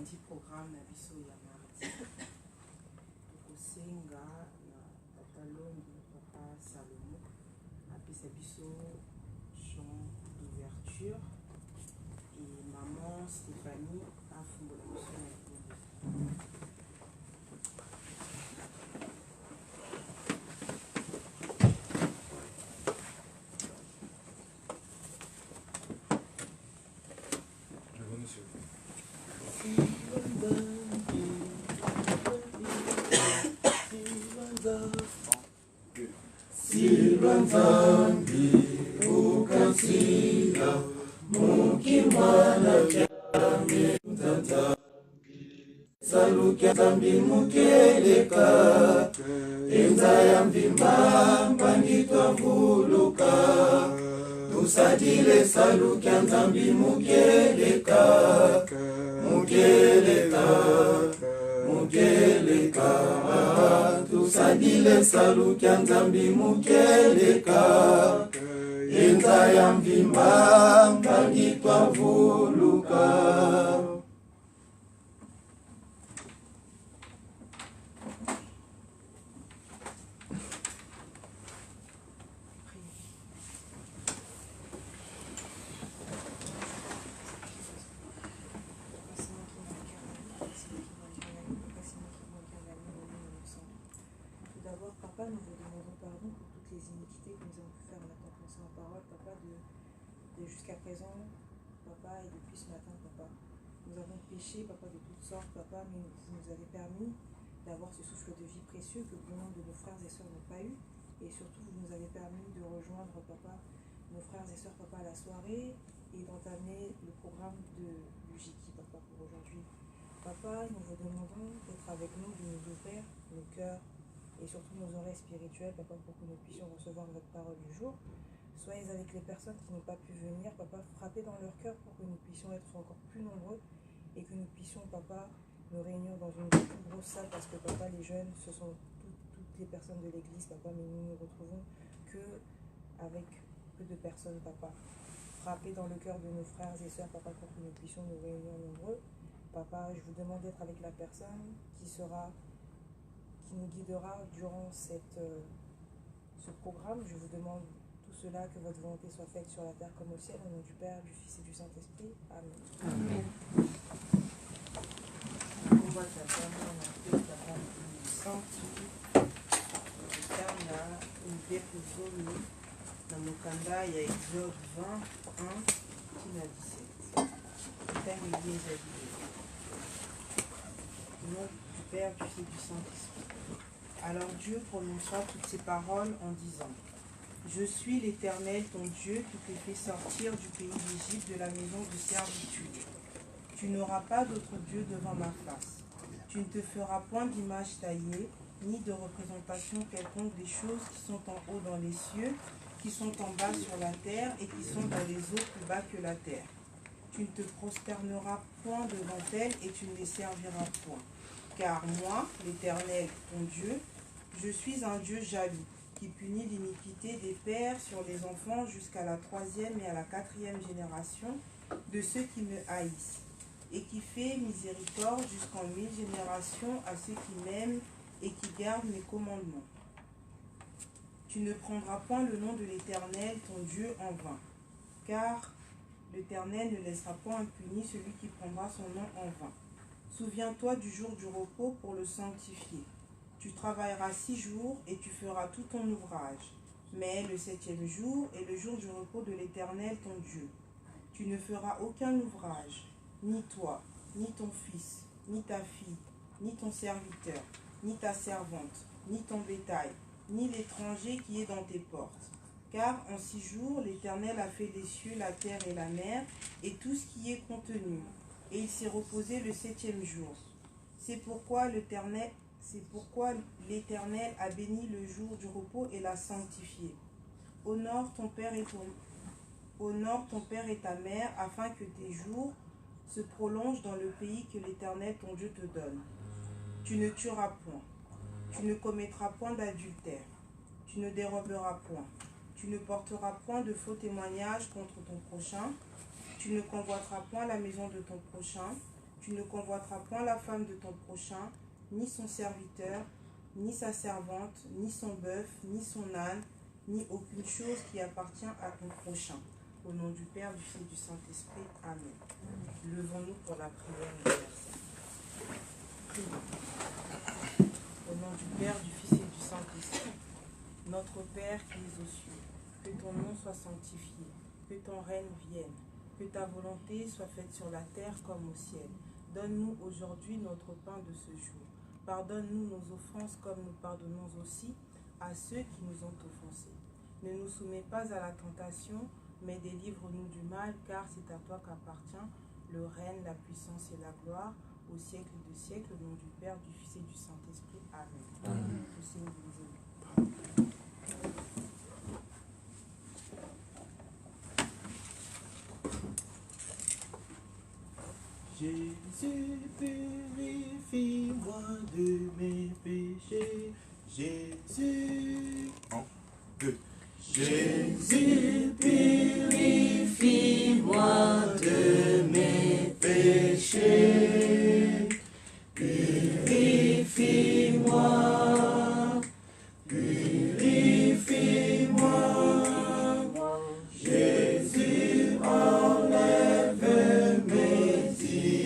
tobandi programme na biso ya mardi tokosenga na tata Longi papa Salomo apesa biso chant d'ouverture et maman Stéphanie afumbola biso na libongo. Silvanzambi ukansila mukimana kyami mtatambi salukya zambi mukeleka enza ya mvimba mbangitwa vuluka tusadile salukya nzambi mukeleka tusadile salukya nzambi mukeleka enza ya mvimba mbangitwa vuluka. Papa, nous vous demandons pardon pour toutes les iniquités que nous avons pu faire en attendant sa parole, Papa, de jusqu'à présent, Papa, et depuis ce matin, Papa. Nous avons péché, Papa, de toutes sortes, Papa, mais vous nous avez permis d'avoir ce souffle de vie précieux que bon nombre de nos frères et sœurs n'ont pas eu. Et surtout, vous nous avez permis de rejoindre, Papa, nos frères et sœurs, Papa, à la soirée et d'entamer le programme du Jiki, Papa, pour aujourd'hui. Papa, nous vous demandons d'être avec nous, de nous ouvrir nos cœurs et surtout nos oreilles spirituelles, Papa, pour que nous puissions recevoir votre parole du jour. Soyez avec les personnes qui n'ont pas pu venir, Papa, frappez dans leur cœur pour que nous puissions être encore plus nombreux et que nous puissions, Papa, nous réunir dans une plus grosse salle parce que, Papa, les jeunes, ce sont toutes les personnes de l'église, Papa, mais nous ne nous retrouvons qu'avec peu de personnes, Papa. Frappez dans le cœur de nos frères et sœurs, Papa, pour que nous puissions nous réunir nombreux. Papa, je vous demande d'être avec la personne qui nous guidera durant ce programme. Je vous demande tout cela, que votre volonté soit faite sur la terre comme au ciel, au nom du Père, du Fils et du Saint-Esprit. Amen. Amen. Na mokanda ya Exode 21 tina 17. Nom du Père, du Fils et du Saint-Esprit. Alors Dieu prononça toutes ces paroles en disant: Je suis l'Éternel, ton Dieu, qui t'ai fait sortir du pays d'Égypte, de la maison de servitude. Tu n'auras pas d'autre Dieu devant ma face. Tu ne te feras point d'image taillée, ni de représentation quelconque des choses qui sont en haut dans les cieux, qui sont en bas sur la terre et qui sont dans les eaux plus bas que la terre. Tu ne te prosterneras point devant elles et tu ne les serviras point. Car moi, l'Éternel, ton Dieu, je suis un Dieu jaloux, qui punit l'iniquité des pères sur les enfants jusqu'à la 3e et à la 4e génération de ceux qui me haïssent, et qui fait miséricorde jusqu'en 1000 générations à ceux qui m'aiment et qui gardent mes commandements. Tu ne prendras point le nom de l'Éternel, ton Dieu, en vain, car l'Éternel ne laissera point impuni celui qui prendra son nom en vain. Souviens-toi du jour du repos pour le sanctifier. Tu travailleras 6 jours et tu feras tout ton ouvrage. Mais le 7e jour est le jour du repos de l'Éternel, ton Dieu. Tu ne feras aucun ouvrage, ni toi, ni ton fils, ni ta fille, ni ton serviteur, ni ta servante, ni ton bétail, ni l'étranger qui est dans tes portes. Car en 6 jours, l'Éternel a fait les cieux, la terre et la mer, et tout ce qui est contenu. Et il s'est reposé le 7e jour. C'est pourquoi l'Éternel a béni le jour du repos et l'a sanctifié. Honore ton père et ta mère, afin que tes jours se prolongent dans le pays que l'Éternel ton Dieu te donne. Tu ne tueras point. Tu ne commettras point d'adultère. Tu ne déroberas point. Tu ne porteras point de faux témoignages contre ton prochain. Tu ne convoiteras point la maison de ton prochain. Tu ne convoiteras point la femme de ton prochain, ni son serviteur, ni sa servante, ni son bœuf, ni son âne, ni aucune chose qui appartient à ton prochain. Au nom du Père, du Fils et du Saint-Esprit. Amen. Levons-nous pour la prière universelle. Prions. Au nom du Père, du Fils et du Saint-Esprit. Notre Père qui es aux cieux, que ton nom soit sanctifié, que ton règne vienne, que ta volonté soit faite sur la terre comme au ciel. Donne-nous aujourd'hui notre pain de ce jour. Pardonne-nous nos offenses comme nous pardonnons aussi à ceux qui nous ont offensés. Ne nous soumets pas à la tentation, mais délivre-nous du mal, car c'est à toi qu'appartient le règne, la puissance et la gloire, au siècle de siècles, au nom du Père, du Fils et du Saint-Esprit. Amen. Amen. Le Seigneur vous aime. Jésus, purifie-moi de mes péchés. Jésus. 1, 2. Jésus, purifie-moi de mes péchés. Purifie-moi. Purifie-moi. Jésus, enlève mes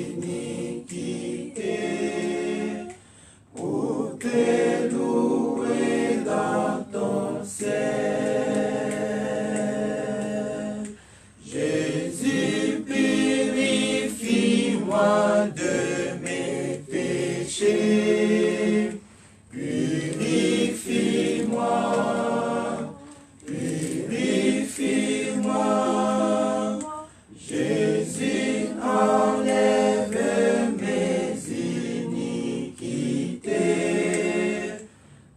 iniquités pour te louer dans ton ciel. Jésus, purifie-moi de mes péchés. Purifie-moi. Purifie-moi. Jésus, enlève mes iniquités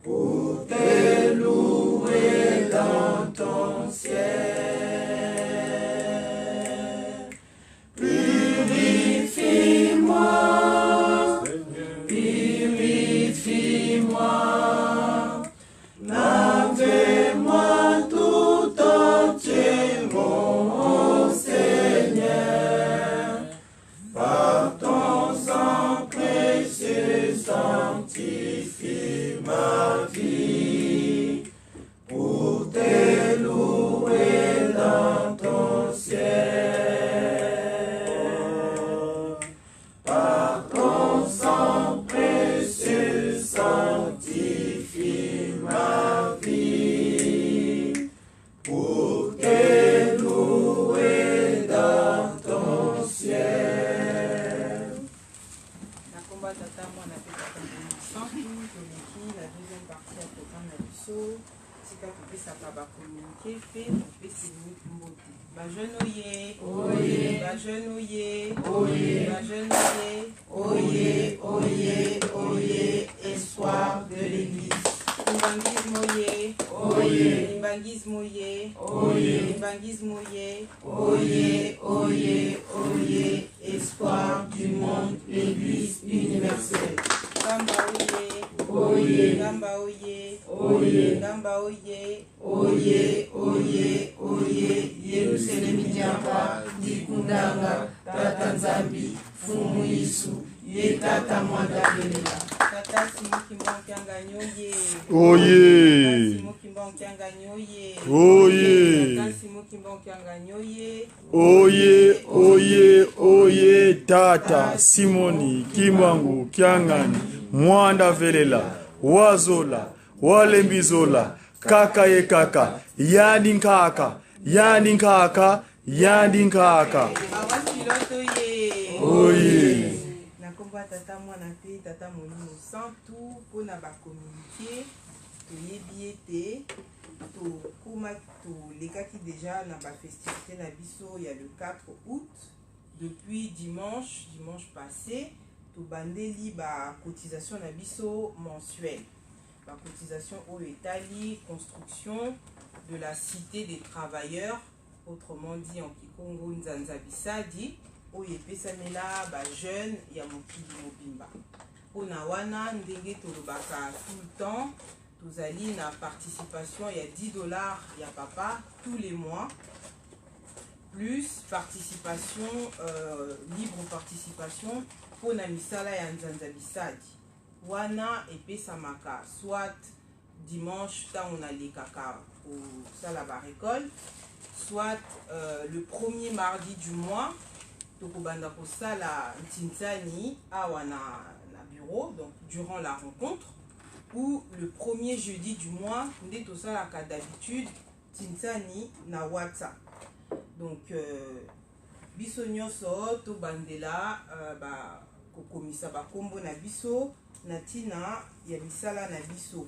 pour te louer dans ton ciel. Purifie-moi. Purifie-moi. Lavez-moi tout entier, mon Seigneur. Par ton sang précieux, sanctifie ma vie pour te louer dans ton ciel. Par ton sang précieux, sanctifie ma vie pour te louer dans ton ciel. La combat tata mwana pe tata mosantu toleki la deuxième partie ya programme na biso sika topesaka bakommunike mpe topeseni mbote bajeune oye oye bajeune oye oye bajeune oye oye oye espoir de l'église Limbangisme oye oye limbangisme oye oye limbangisme oye oye oye oye espoir du monde l'église universelle Gamba oye oye Gamba oye oye Gamba oye oye oye oye Yerusalemu diamba dikundanga tata nzambi fumu Yesu ye tata mwanda belela tata simukimbanki anganyoye oye simukimbanki anganyoye oye tata simukimbanki anganyoye oye oye oye tata simoni kimwangu kyangani mwanda velela wazola walembizola kaka ye kaka yandinkaka yandinkaka yandinkaka awapiloto ye oye nakomba tata mwana mpe tata molimo santu mpona bakommunike toyebi ete tolekaki déjà na bafestivité na biso ya le 4 août depuis dimanche passé tobandeli bacotisation na biso mensuelle bacotisation oyo etali construction de la cité des travailleurs autrement dit en kikongo nzanza bisadi oyo epesamela bajeune ya mokili mobimba mpona wana ndenge tolobaka tout le temps tozali na participation ya $10 ya papa tous les mois plus participation libre participation mpona misala ya nzanza bisadi wana epesamaka soit dimanche ntango nalekaka kosala barécolte, soit le premier mardi du mois tokobanda kosala ntinzani awa na bureau, donc durant la rencontre, ou le premier jeudi du mois nde tosalaka d'habitude ntinzani na WhatsApp. Donc biso nyonso tobandela kokomisa bakombo na biso na ntina ya misala na biso,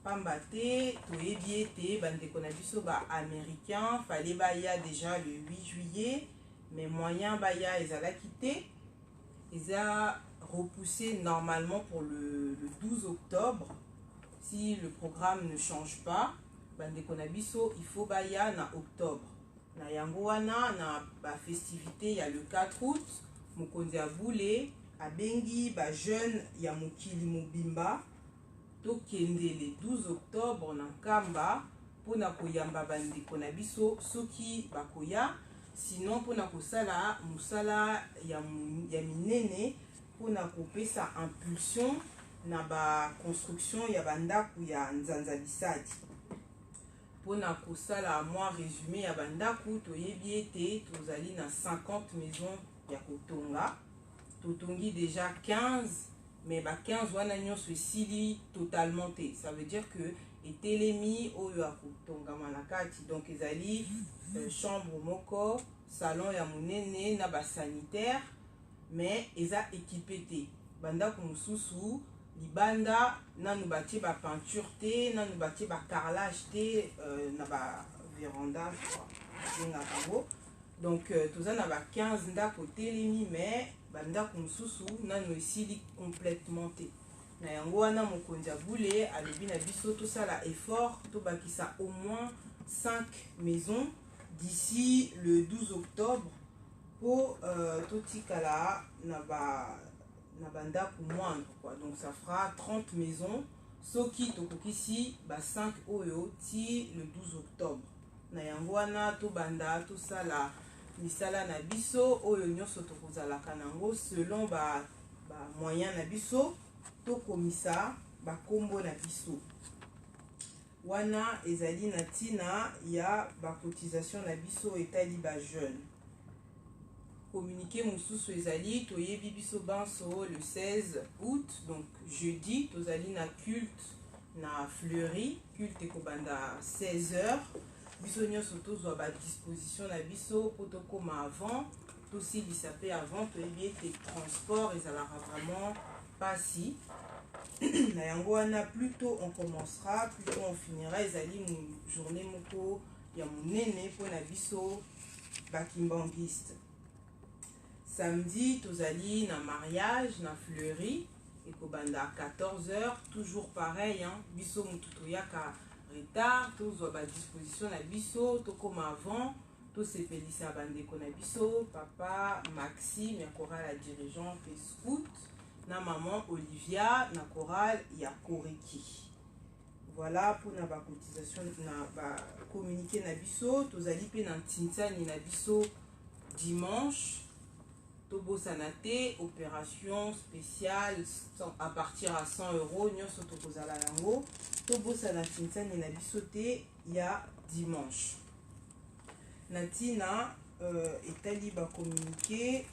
pamba te toyebi ete bandeko na biso ba-américain fallait baya déjà le 8 juillet, mais moyen baya ezalaki te, eza repoussé normalement pour le 12 octobre si le programme ne change pas. Bandeko na biso il faut baya na octobre. Na yango wana na ba festivité ya le 4 août mokonzi abule abengi ba jeune ya mokili mobimba tokende le 12 octobre na nkamba pona koyamba bandeko na biso soki bakoya, sinon pona kosala musala ya minene pona kopesa impulsion na ba construction ya bandako ya nzanza bisadi. Pona kosala moi résumé ya bandako toyebi ete tozali na 50 maisons ya kotonga, totongi déjà 15, mais ba 15 wana nyonso esili totalement te, ça veut dire que etelemi oyo akotongama na kati, donc ezali chambre moko, salon ya monene na ba sanitaire, mais eza équipé te. Bandako mosusu libanda nanu batie ba peinture te, nanu batie ba carrelage te, na ba véranda zinga kango. Donc toza na ba 15 ndako telemi, mais bandako mosusu nanu esili complètement te. Na yango wana mokonzi abule alobi na biso tosala effort tobakisa au moins 5 maisons d'ici le 12 octobre pour totikala na bandako moindre quoi. Donc ça fera 30 maisons soki tokokisi ba 5 oyo ti le 12 octobre. Na yango wana tobanda tosala misala na biso oyo nyonso tokozalaka nango selon ba moyen na biso tokomisa bakombo na biso wana ezali na ntina ya bacotisation na biso etali ba jeune. Communiqué mosusu ezali toyebi biso banso le 16 août, donc jeudi tozali na culte na Fleury, culte ekobanda 16h. Biso nyonso tozwa ba disposition na biso po tokoma avant, tosilisa pe avant toyebi ete transport ezalaka vraiment pasi. Na yango wana plus tôt on commencera, plus tôt on finira, ezali journée moko ya monene po na biso bakimbanguiste. Samedi tozali na mariage na Fleury ekobanda à 14h, toujours pareil hein, biso mutu toyaka retard, tozwa ba disposition na biso tokoma avant, tosepelisa bandeko na biso, papa Maxime ya chorale ya dirigeant pe scout na maman Olivia na chorale ya Koreki. Voilà pour na ba cotisation na ba communiqué na biso, tozali pe na ntinzani na biso dimanche. Tobosana te, opération spéciale à partir à 100 €, nyonso tokozala yango. Tobosana ntinzani na biso te ya dimanche. Natina etali ba communiqué,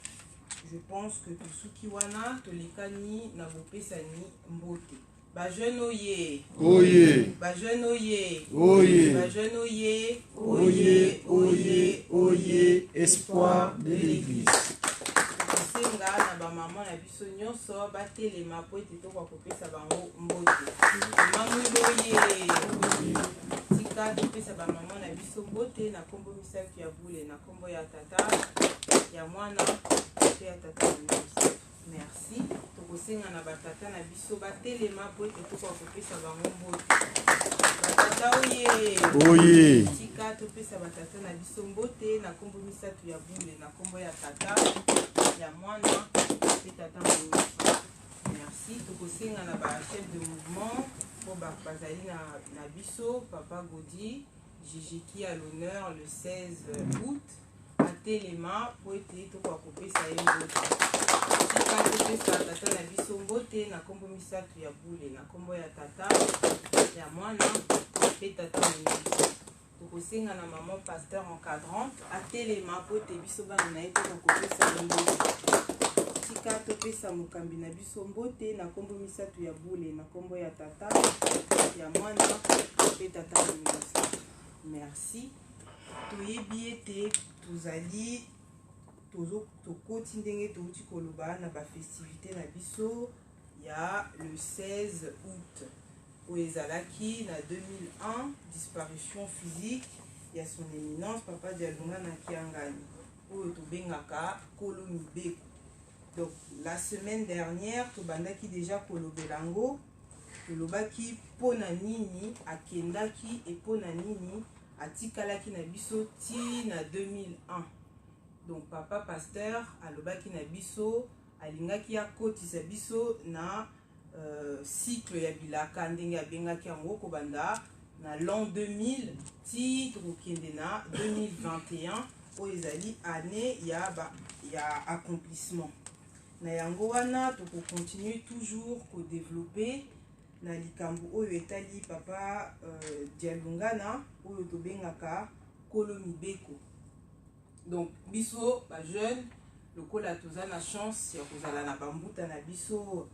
je pense que tosuki wana tolekani na bopesani mbote. Ba jeune oye. Oye. Ba jeune oye. Oye. Ba jeune oye. Oye, oye, oye, espoir de l'église. Senga na ba maman na biso nyonso batelema po ete tokwa kopesa bango mbote. Mamu oye. Tika topesa ba maman na biso mbote na kombo misaki ya bule na kombo ya tata ya mwana pe ya tata na biso. Merci. Tokosenga na batata na biso batelema po ete tokwa kopesa bango mbote. Batata oye. Oye. Tika topesa batata na biso mbote na kombo misatu ya bule na kombo ya tata ya mwana pe tata mwana. Merci. Tokosenga na ba chef de mouvement po bazali na biso papa Godi Jijiki à l'honneur le 16 août à Téléma pour ete tokwa kopesa ye mbote. tika topesa tata na biso mbote na kombo misato ya bule na kombo ya tata ya mwana pe tata moninga. Tokosenga na maman pasteur encadrante atelema po te biso bana na ye mpo kokopesa mbote. Tika topesa mokambi na biso mbote na kombo misato ya bule na kombo ya tata ya mwana pe tata moninga. Merci. Toyebi ete tozali tokoti ndenge touti koloba na bafestivité na biso ya le 16 août oyo ezalaki na 2001 disparition physique ya son éminence papa Dialunga na Kiangani oyo tobengaka Kolo Mibeko. Donc la semaine dernière tobandaki déjà kolobela yango, tolobaki pona nini akendaki et pona nini atikalaki na biso ti na 2001. Donc papa pasteur alobaki na biso alingaki akotisa biso na cycle ya bilaka ndenge abengaki yango kobanda na l'an 2000 ti tokokende na 2021 oyo ezali année ya accomplissement. Na yango wana tokokontinue toujours kodévelopper na likambo oyo etali papa Dialungana oyo tobengaka Kolo Mibeko. Donc biso ba jeune lokola toza na chance ya kozala na bambuta na biso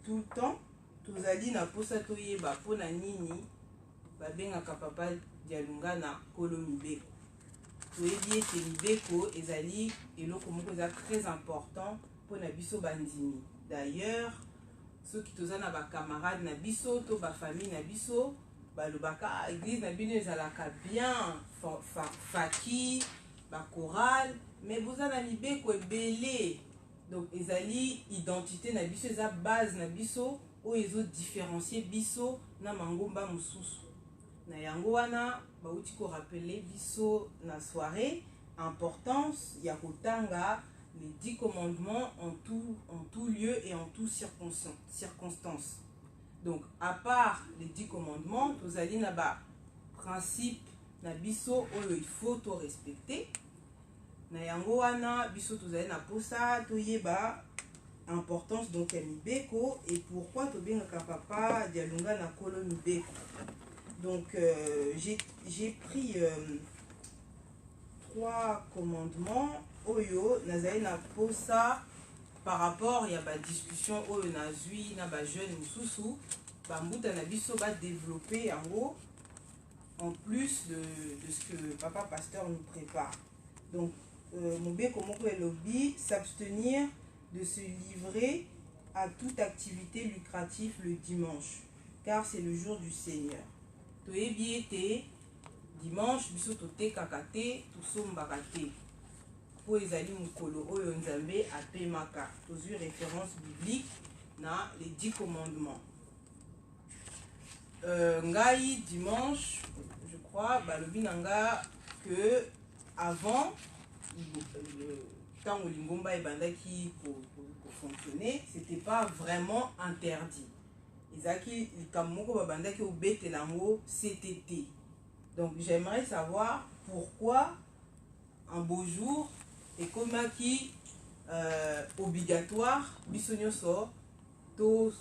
tout le temps, tozali na posa toyeba pona nini babengaka papa Dialungana Kolo Mibeko. Toyebi ete Mibeko ezali eloko moko eza très important pona biso bandimi. D'ailleurs soki toza na bakamarade na biso to bafamille na biso balobaka église na bino ezalaka bien faki bachoral mais boza na Mibeko ebele. Donc ezali identité na biso eza base na biso oyo ezo différencier biso na mangomba mosusu. Na yango wana bauti ko rappeler biso na soirée importance ya kotanga les 10 commandements en tout lieu et en toute circonstance. Donc à part les 10 commandements tozali na ba principe na biso oyo il faut to respecter. Na yango wana biso tozali na posa toyeba importance donc ya Mibeko et pourquoi tobengaka papa Dialunga na Kolo Mibeko. Donc j'ai pris 3 commandements oyo nazali na posa par rapport ya ba discussion oyo nazwi na ba jeune mususu bambuta na biso ba développer yango en plus de ce que papa pasteur nous prépare. Donc Mobeko moko elobi s'abstenir de se livrer à toute activité lucrative le dimanche car c'est le jour du Seigneur. Toyebi ete dimanche biso totekaka te tosombaka te po ezali mokolo oyo Nzambe apemaka. Tozwi référence biblique na les 10 commandements. Ngai dimanche je crois balobi nanga que avant tant lingomba ebandaki fonctionner, c'était pas vraiment interdit. Ezaki likamoko babandaki obetela ngo CTT. Donc j'aimerais savoir pourquoi un beau jour ekomaki obligatoire biso nyonso to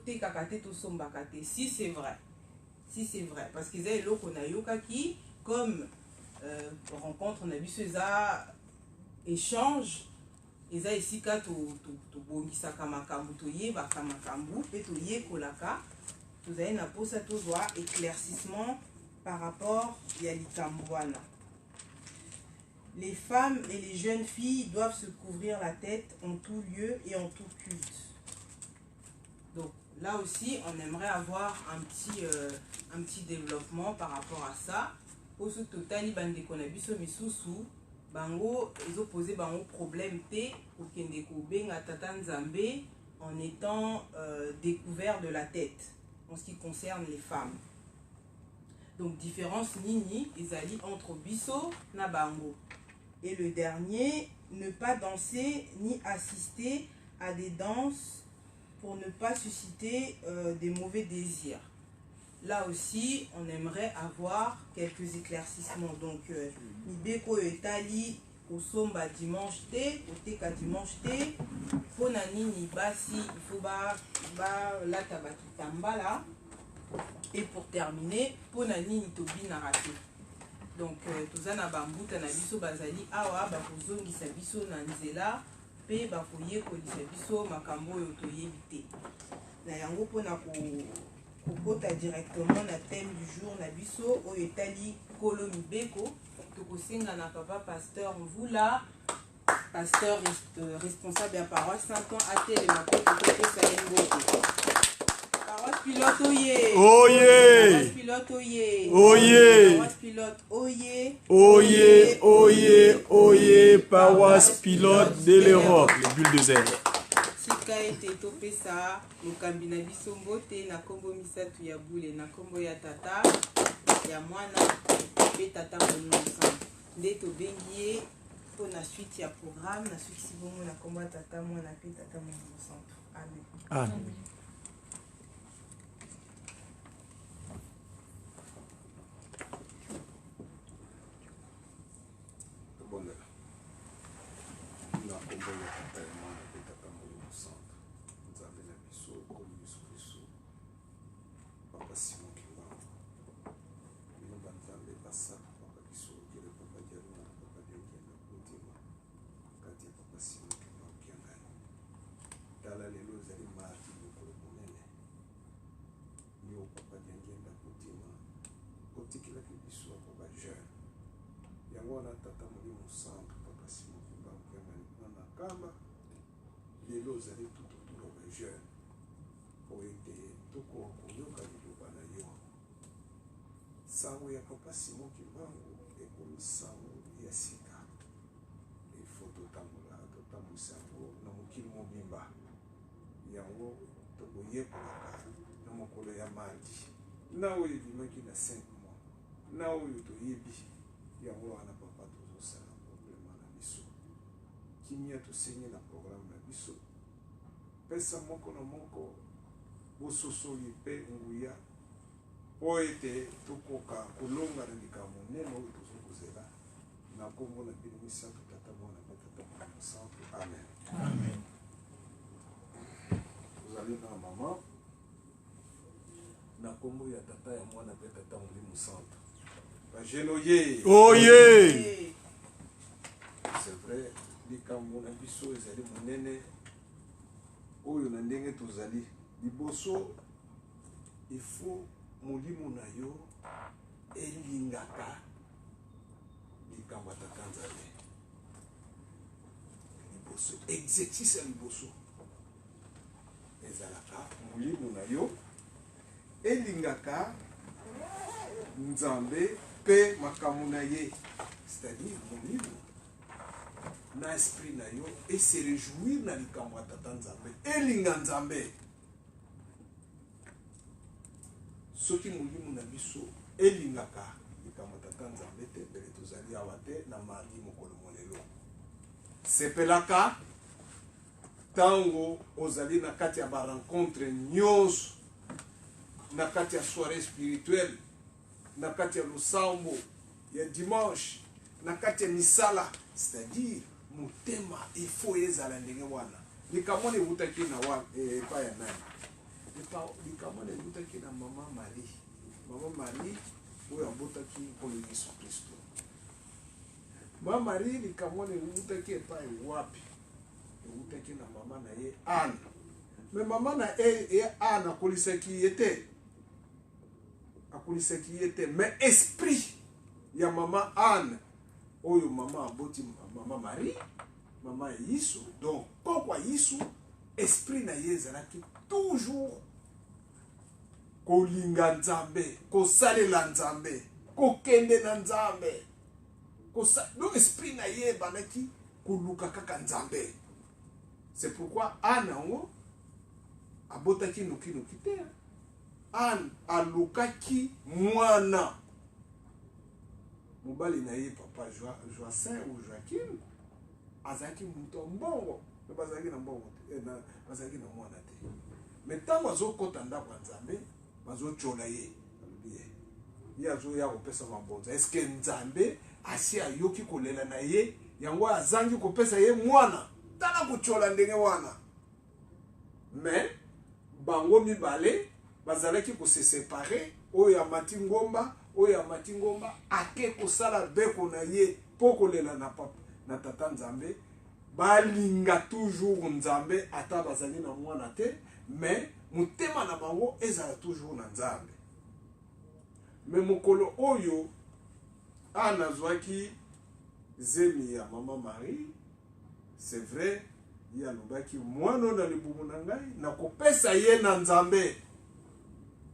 tekaka te tosombaka te. Si c'est vrai parce que ezali eloko nayokaki comme rencontre na biso eza échange eza esika tobongisaka makambo toyebaka makambo mpe toyekolaka tozali na posa tozwa éclaircissement par rapport ya likambo wana. Les femmes et les jeunes filles doivent se couvrir la tête en tout lieu et en tout culte. Donc là aussi on aimerait avoir un petit développement par rapport à ça. Pour ce total bandeko na biso misusu bango ezoposer bango problème te okende kobenga tata Nzambe en étant découvert de la tête en ce qui concerne les femmes. Donc différence nini ezali entre biso na bango. Et le dernier, ne pas danser ni assister à des danses pour ne pas susciter des mauvais désirs. Là aussi, on aimerait avoir quelques éclaircissements. Donc, Mibeko etali kosomba dimanche te, koteka dimanche te. Pona nini basi il faut balata bakitambala. Et pour terminer, pona nini tobinaka te. Donc toza na bambuta na biso bazali awa bakozongisa biso na nzela pe bakoyekolisa biso makambo oyo toyebi te. Na yango mpona kokota directement na thème du jour na biso oyo etali Kolo Mibeko, tokosenga na papa pasteur Mvula, pasteur responsable ya paroisse Saint-Ouen atelema mpe tokopesa ye mbote. Paroisse pilote oye! Oye! Paroisse pilote oye! Oye! Paroisse pilote oye! Oye, oye, oye, paroisse pilote de l'Europe, les bulles de zèle. Sika ete topesa mokambi na biso mbote na kombo misatu ya bule na kombo ya tata ya mwana pe tata Molimo nde tobengi ye mpo na suite ya programme na suite sibongo na kombo ya tata mwana pe tata Molimo Santo. Amen. Amen. lelo ozali tututu ba jeune po ete tokoyoka liloba na yo. Sango ya papa Simon Kimbangu ekomi sango ya sika. Ifo totambwisa yango na mokili mobimba. Yango tokoyekolaka na mokolo ya mardi. Na oyo ebimaki na 5 mois. Na oyo toyebi yango wana papa tozosala problema na biso. Kimia tosengi na programme na biso. Pesa moko na moko bososoli mpe nguya po ete tokoka kolonga na likambo nene oyo tozokozela na kombo na bino misato tata mwana na tata Molimo Santo. Amen. Amen. Tozali na mama na kombo ya tata ya mwana pe tata Molimo Santo. Bajeno ye. Oye! C'est vrai, likambo na biso ezali monene oyo na ndenge tozali liboso il faut molimo na yo elingaka likambo ya tata Nzambe. Liboso exercice ya liboso ezalaka molimo na yo elingaka Nzambe pe makambo na ye, c'est-à-dire molimo na esprit na yo et se réjouir na likambo ya tata Nzambe elinga Nzambe. Soki molimo na biso elingaka likambo ya tata Nzambe te pele tozali awa te na mardi mokolo molelo sepelaka tango ozali na kati ya barencontre nyonso, na kati ya soirée spirituelle, na kati ya losambo ya dimanche, na kati ya misala, c'est-à-dire motema il faut ezala ndenge wana. Likambo ne butaki na wa pa ya nani. Likambo ne butaki na mama Marie. Mama Marie oyo abotaki mpona Yesu Kristo. Mama Marie likambo ne butaki pa wapi. Butaki na mama na ye Anne. Mais mama na Anne akolisaki yete. Akolisaki yete, mais esprit ya mama Anne oyo mama aboti mama Marie, mama Yesu. Donc kokwa Yesu esprit na ye ezalaki toujours kolinga Nzambe, kosalela Nzambe, kokende na Nzambe. Donc esprit na ye banaki koluka kaka Nzambe. C'est pourquoi Anne ngo abotaki noki te. Anne alukaki mwana mobali na ye papa Joacin ou Joachim azaki muto mbongo me bazaki na mbongo te bazaki na mwana te. Mais ntango azokota ndako ya Nzambe bazochola ye ye azoya kopesa mabonza. Est-ce que Nzambe asi ayoki kolela na ye yango azangi kopesa ye mwana tala kuchola ndenge wana mais bango mibale bazalaki ko se séparer oyo amati ngomba oyo amati ngomba ake kosala beko na ye poko lela na papa na tata nzambe balinga toujours nzambe ata bazali na mwana te mais mutema na bango ezala toujours na nzambe mais mokolo oyo anazwaki zemi ya mama Marie c'est vrai ya lobaki mwana na libumu na ngai na kopesa ye na nzambe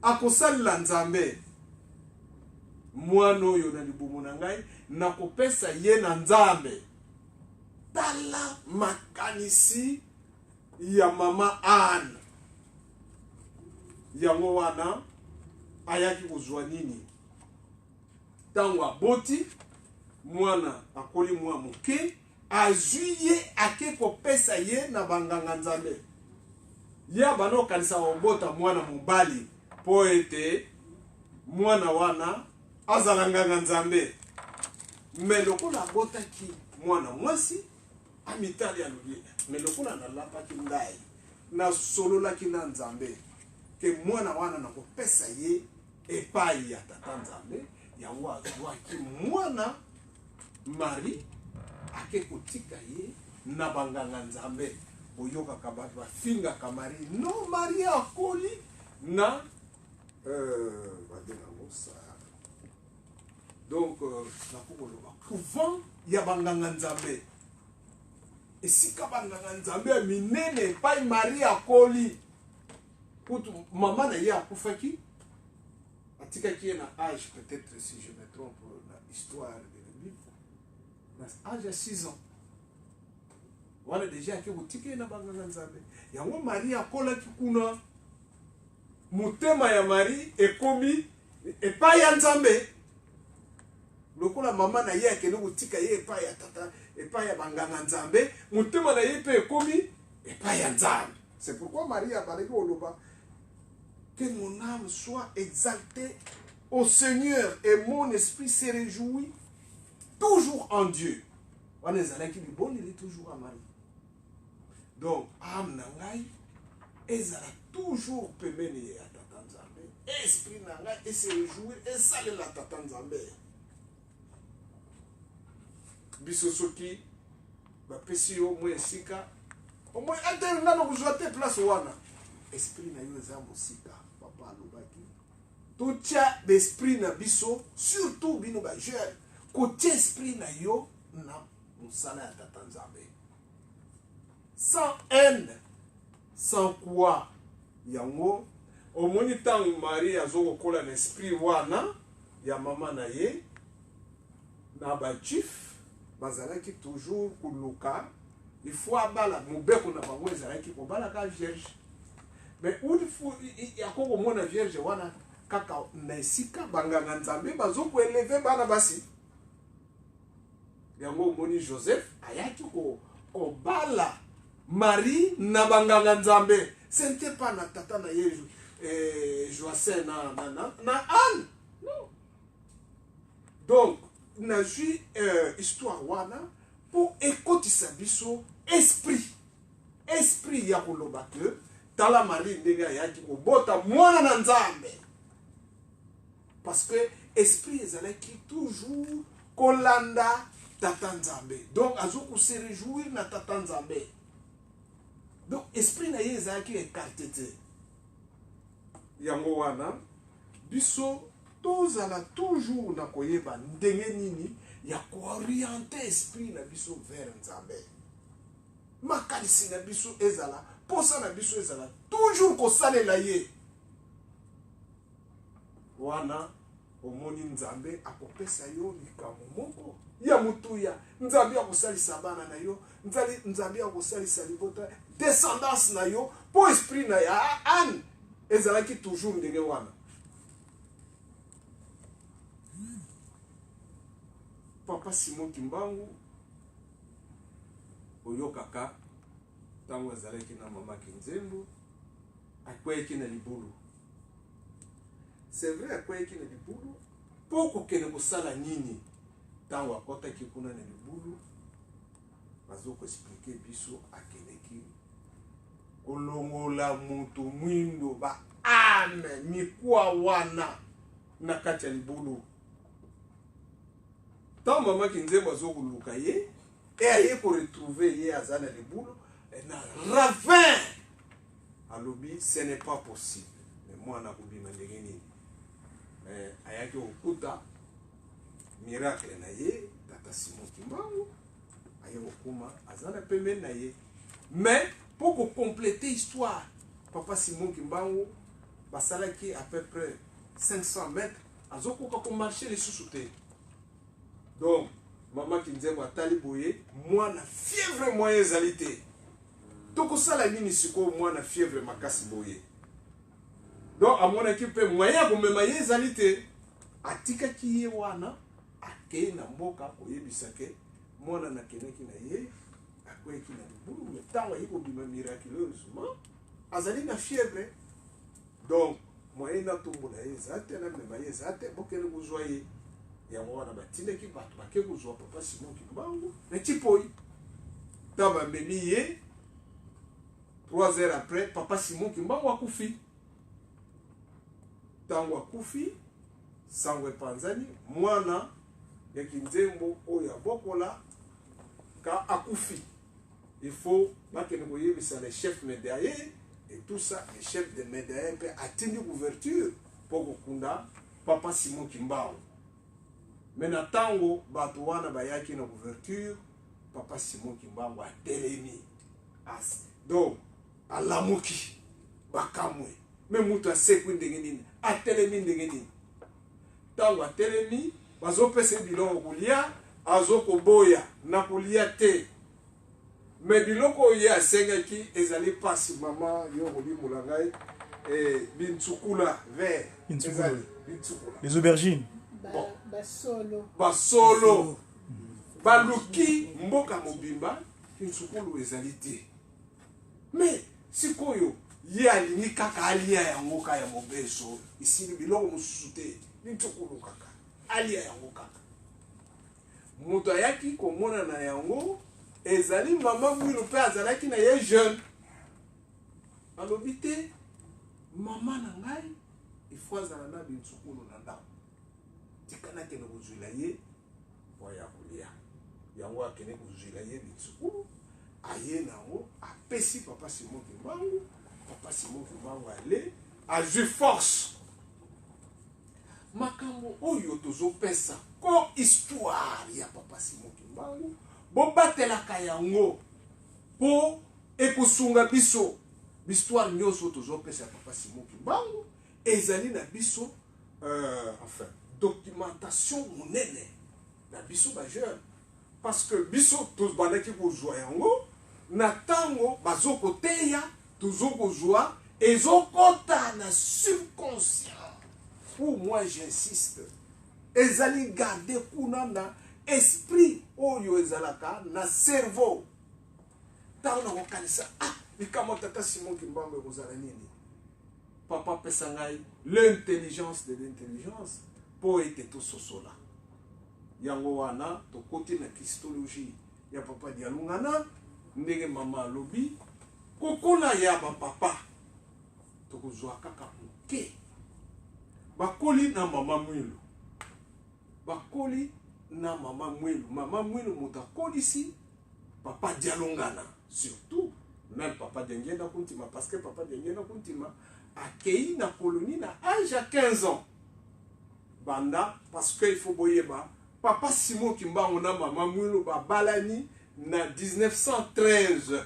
akosalila nzambe mwana oyo na libumu na ngai na kopesa ye na nzambe tala makanisi ya mama Anne yango wana ayaki kozwa nini ntango aboti mwana akoli mwa moke azwi ye ake kopesa ye na banganga nzambe ya banokanisa kobota mwana mobali po ete mwana wana azala nganga nzambe me lokola abotaki mwana mwasi amitali alobi me lokola nalapaki ngai nasololaki na nzambe ke mwana wana nakopesa ye epai ya tata nzambe yango azwaki mwana Marie ake kotika ye na banganga nzambe boyokaka bato bafingaka Marie no Marie akoli na badenango sa donc nakokoloba couvent ya banganga nzambe esika banganga nzambe ya minene epai Marie akoli kutu mama na ye akufaki atikaki ye na âge peut-être si je me trompe na histoire de la Bible na âge ya 6 ans wana deja ake kotika ye na banganga nzambe yango Marie akolaki kuna mutema ya Marie ekomi epai ya nzambe lokola mama na ye akende kotika ye epai ya tata epai ya banganga nzambe mutema na ye mpe ekomi epai ya nzambe. C'est pourquoi Marie a parlé au loba que mon âme soit exaltée au Seigneur et mon esprit se réjouit toujours en Dieu. On est allé qui du bon, il est toujours à Marie. Donc, âme nangai, ezala toujours pemene ya tata nzambe. Esprit nangai, et se réjouir, et saler la tata nzambe. Bisosoki, bapesi yo mwe sika, au moins ate ngano kuzwa te place wana. Esprit na yo eza mosika, papa alobaki. Totia l'esprit na biso, surtout bino ba jeune, kotia esprit na yo na musala ya tata nzambe. Sans haine, sans quoi, yango, au moni tangu Marie azoko kola l'esprit wana, ya mama na ye, na ba chif, bazalaki toujours kuluka, il faut abala, mubeko na bango ezalaki kobala ka vierge. Mais où il faut, il y a quoi au moins la vierge wana, kaka na esika, banganga nzambe, bazoko eleve bana basi. Yango moni Joseph, ayaki ko bala, Marie na banganga nzambe. Ce n'était pas na tata na ye Joacin na Anne. Non. Donc, na ju histoire wana pour ekotisa biso esprit. Esprit ya koloba ke tala Marie ndenge ayaki kobota mwana na nzambe. Parce que esprit ezalaki toujours kolanda tata nzambe. Donc azoku se réjouir na tata nzambe. Donc esprit na ye ezalaki écarté te. Yango wana biso tozala toujours na koyeba ndenge nini ya koorienter esprit na biso vers nzambe. Makalisi na biso ezala, posa na biso ezala toujours kosalela ye. Wana omoni nzambe akopesa yo likambo moko ya mutuya, nzambe akosalisa bana na yo, nzambe akosalisa libota descendance na yo, po esprit na ya Anne ezalaki toujours ndenge wana. Papa Simon Kimbangu oyo kaka tango azalaki na mama Kinzembo akweki na libulu. C'est vrai akweki na libulu poko kene kosala nini tango akotaki kuna na libulu bazoko expliquer biso akeleki kolongola mutu mwindo ba ame mikwa wana na kati ya libulu. Tant mama kinzembo azokoluka ye et aye ko retrouver ye azana libulu na ravin alobi ce n'est pas possible. Mais moi na kubima ndenge nini ayaki okuta miracle na ye tata Simon Kimbangu aye okuma azana pembeni na ye. Mais pour compléter l'histoire, papa Simon Kimbangu basalaki à peu près 500 mètres azokoka ko marcher les sous-soutés. Donc maman Kinzembo atali boye mwana fièvre moyen ezalité. Toko sala nini siko mwana fièvre makasi boye. Donc à mon équipe moyen ko mema ye ezalité atika ki ye wana akei na mboka koyebisake mwana na keneki na ye akweki na libulu metango yiko bima miraculeusement azali na fièvre. Donc moyen na tumbu na ye zate na mema ye zate bokele kuzwa ye ya mwana batindeki bato bake kuzwa papa Simon Kimbangu na tipoi taba memi ye 3 heures après papa Simon Kimbangu akufi. Tango akufi sangwe panzani mwana ya Kinzembo oya bokola ka akufi. Il faut bakene koyebisa les chefs médaillés et tout ça, les chefs de médaillés peut atteindre couverture pour kokunda papa Simon Kimbangu. Mais na tango bato wana bayaki na couverture papa Simon Kimbangu atelemi as. Donc alamuki bakamwe me mutu asekwi ndenge nini atelemi ndenge nini. Tango atelemi bazopesa biloko kolia azokoboya na kolia te. Mais biloko ye asengaki ezali pasi mama yo kobi mulangai bintsukula vert ezali bintsukula Les aubergines. basolo baluki mboka mobimba bintsukulu ezali te. Mais sikoyo ye alingi kaka alia yango ka ya mobeso isili biloko mosusu te bintsukulu kaka alia yango kaka. Moto ayaki komona na yango ezali mama mwilu pe azalaki na ye jeune alobi te mama na ngai ifo azala na bintsukulu na ndako tikana kene kozwila ye waya kolia yango akene kozwila ye bintsukulu aye nango apesi papa Simon Kimbangu. Papa Simon Kimbangu ale azwi force makambo oyo tozopesa ko histoire ya papa Simon Kimbangu bobatelaka yango po ekosunga biso histoire nyonso tozopesa papa Simon Kimbangu ezali na biso enfin documentation monene na biso ba jeune parce que biso tozbandaki kozwa yango na tango bazokoteya tozokozwa ezokota na subconscient. Pour moi j'insiste ezali garder kuna na esprit oyo ezalaka na cerveau. Tango na kokanisa likamo tata Simon Kimbangu ekozala nini papa pesa ngai l'intelligence de l'intelligence po ete tososola yango wana tokoti na christologie ya papa Dialungana ndenge mama alobi kokola ya bapapa tokozwa kaka moke bakoli na mama mwilu bakoli na mama mwilu moto akolisi papa Dialungana surtout même papa Diengenda Kuntima parce que papa Diengenda Kuntima akei na colonie na âge à 15 ans banda parce que il faut boyeba papa Simon Kimbangu na mama mwilu babalani na 1913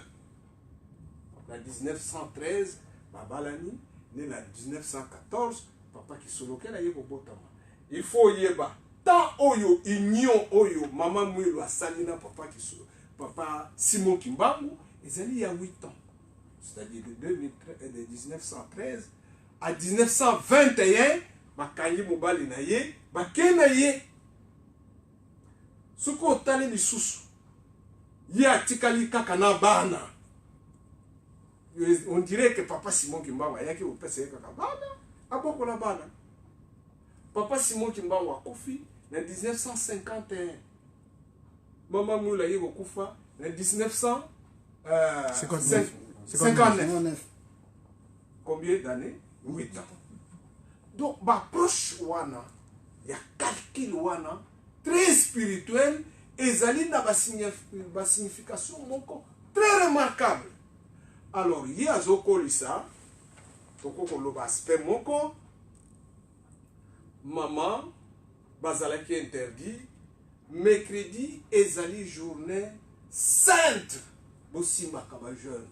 na 1913 babalani ne na 1914 papa Kisoloke na yeko botama. Il faut yeba tant oyo union oyo mama mwilu asali na papa Kisoloke papa Simon Kimbangu ezali ya 8 ans, c'est-à-dire de 1913 à 1921 bakangi mobali na ye bakena ye suko otali lisusu ye atikali kaka na bana. On dirait que papa Simon Kimbangu ayaki opesa ye kaka bana abokola bana. Papa Simon Kimbangu akufi na 1951 mama mwilu ayeko kufa 1959. Combien d'années? 8 ans. Donc, approche wana, il y a calcul wana, très spirituel, et zali na ba signification moko très remarquable. Alors, il y a zokolisa, toko koloba aspect moko, maman, bazalaki interdit, mercredi, ezali journée sainte, bosimba kaba jeune,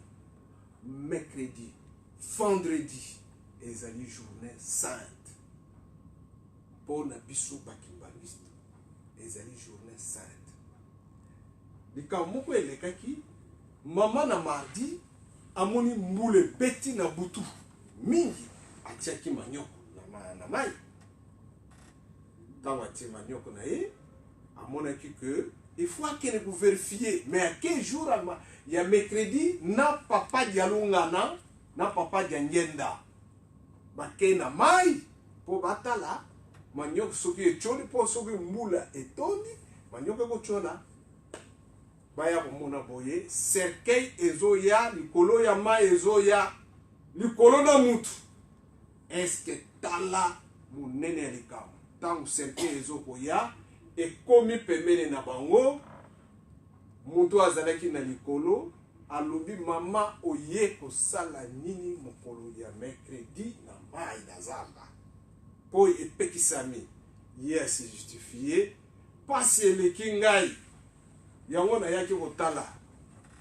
mercredi, vendredi, ezali journée sainte. Pour na biso bakimbaniste, ezali journée sainte. Likamoko elekaki, maman na mardi, amoni mbule beti na butu, mingi, atiaki manioko na mai. Tant atie manioko na ye, amonaki que, il faut qu'il vous vérifier, mais à quel jour, il y a mercredi, na papa dialungana, na papa diangenda. Bake na mai, po batala, manioko soki echoli, po soki mbula etondi, manioko kochola, baya komona boye, cercueil ezoya, likolo ya mai ezoya, likolo na mutu. Est-ce que tala munene ya likamu? Tangu cercueil ezokoya, ekomi pembeni na bango, mutu azalaki na likolo, alobi mama oye kosala nini mokolo ya mercredi na mai na zamba. Po epekisami, ye a se justifié, pasi eleki ngai, yango na yaki kotala,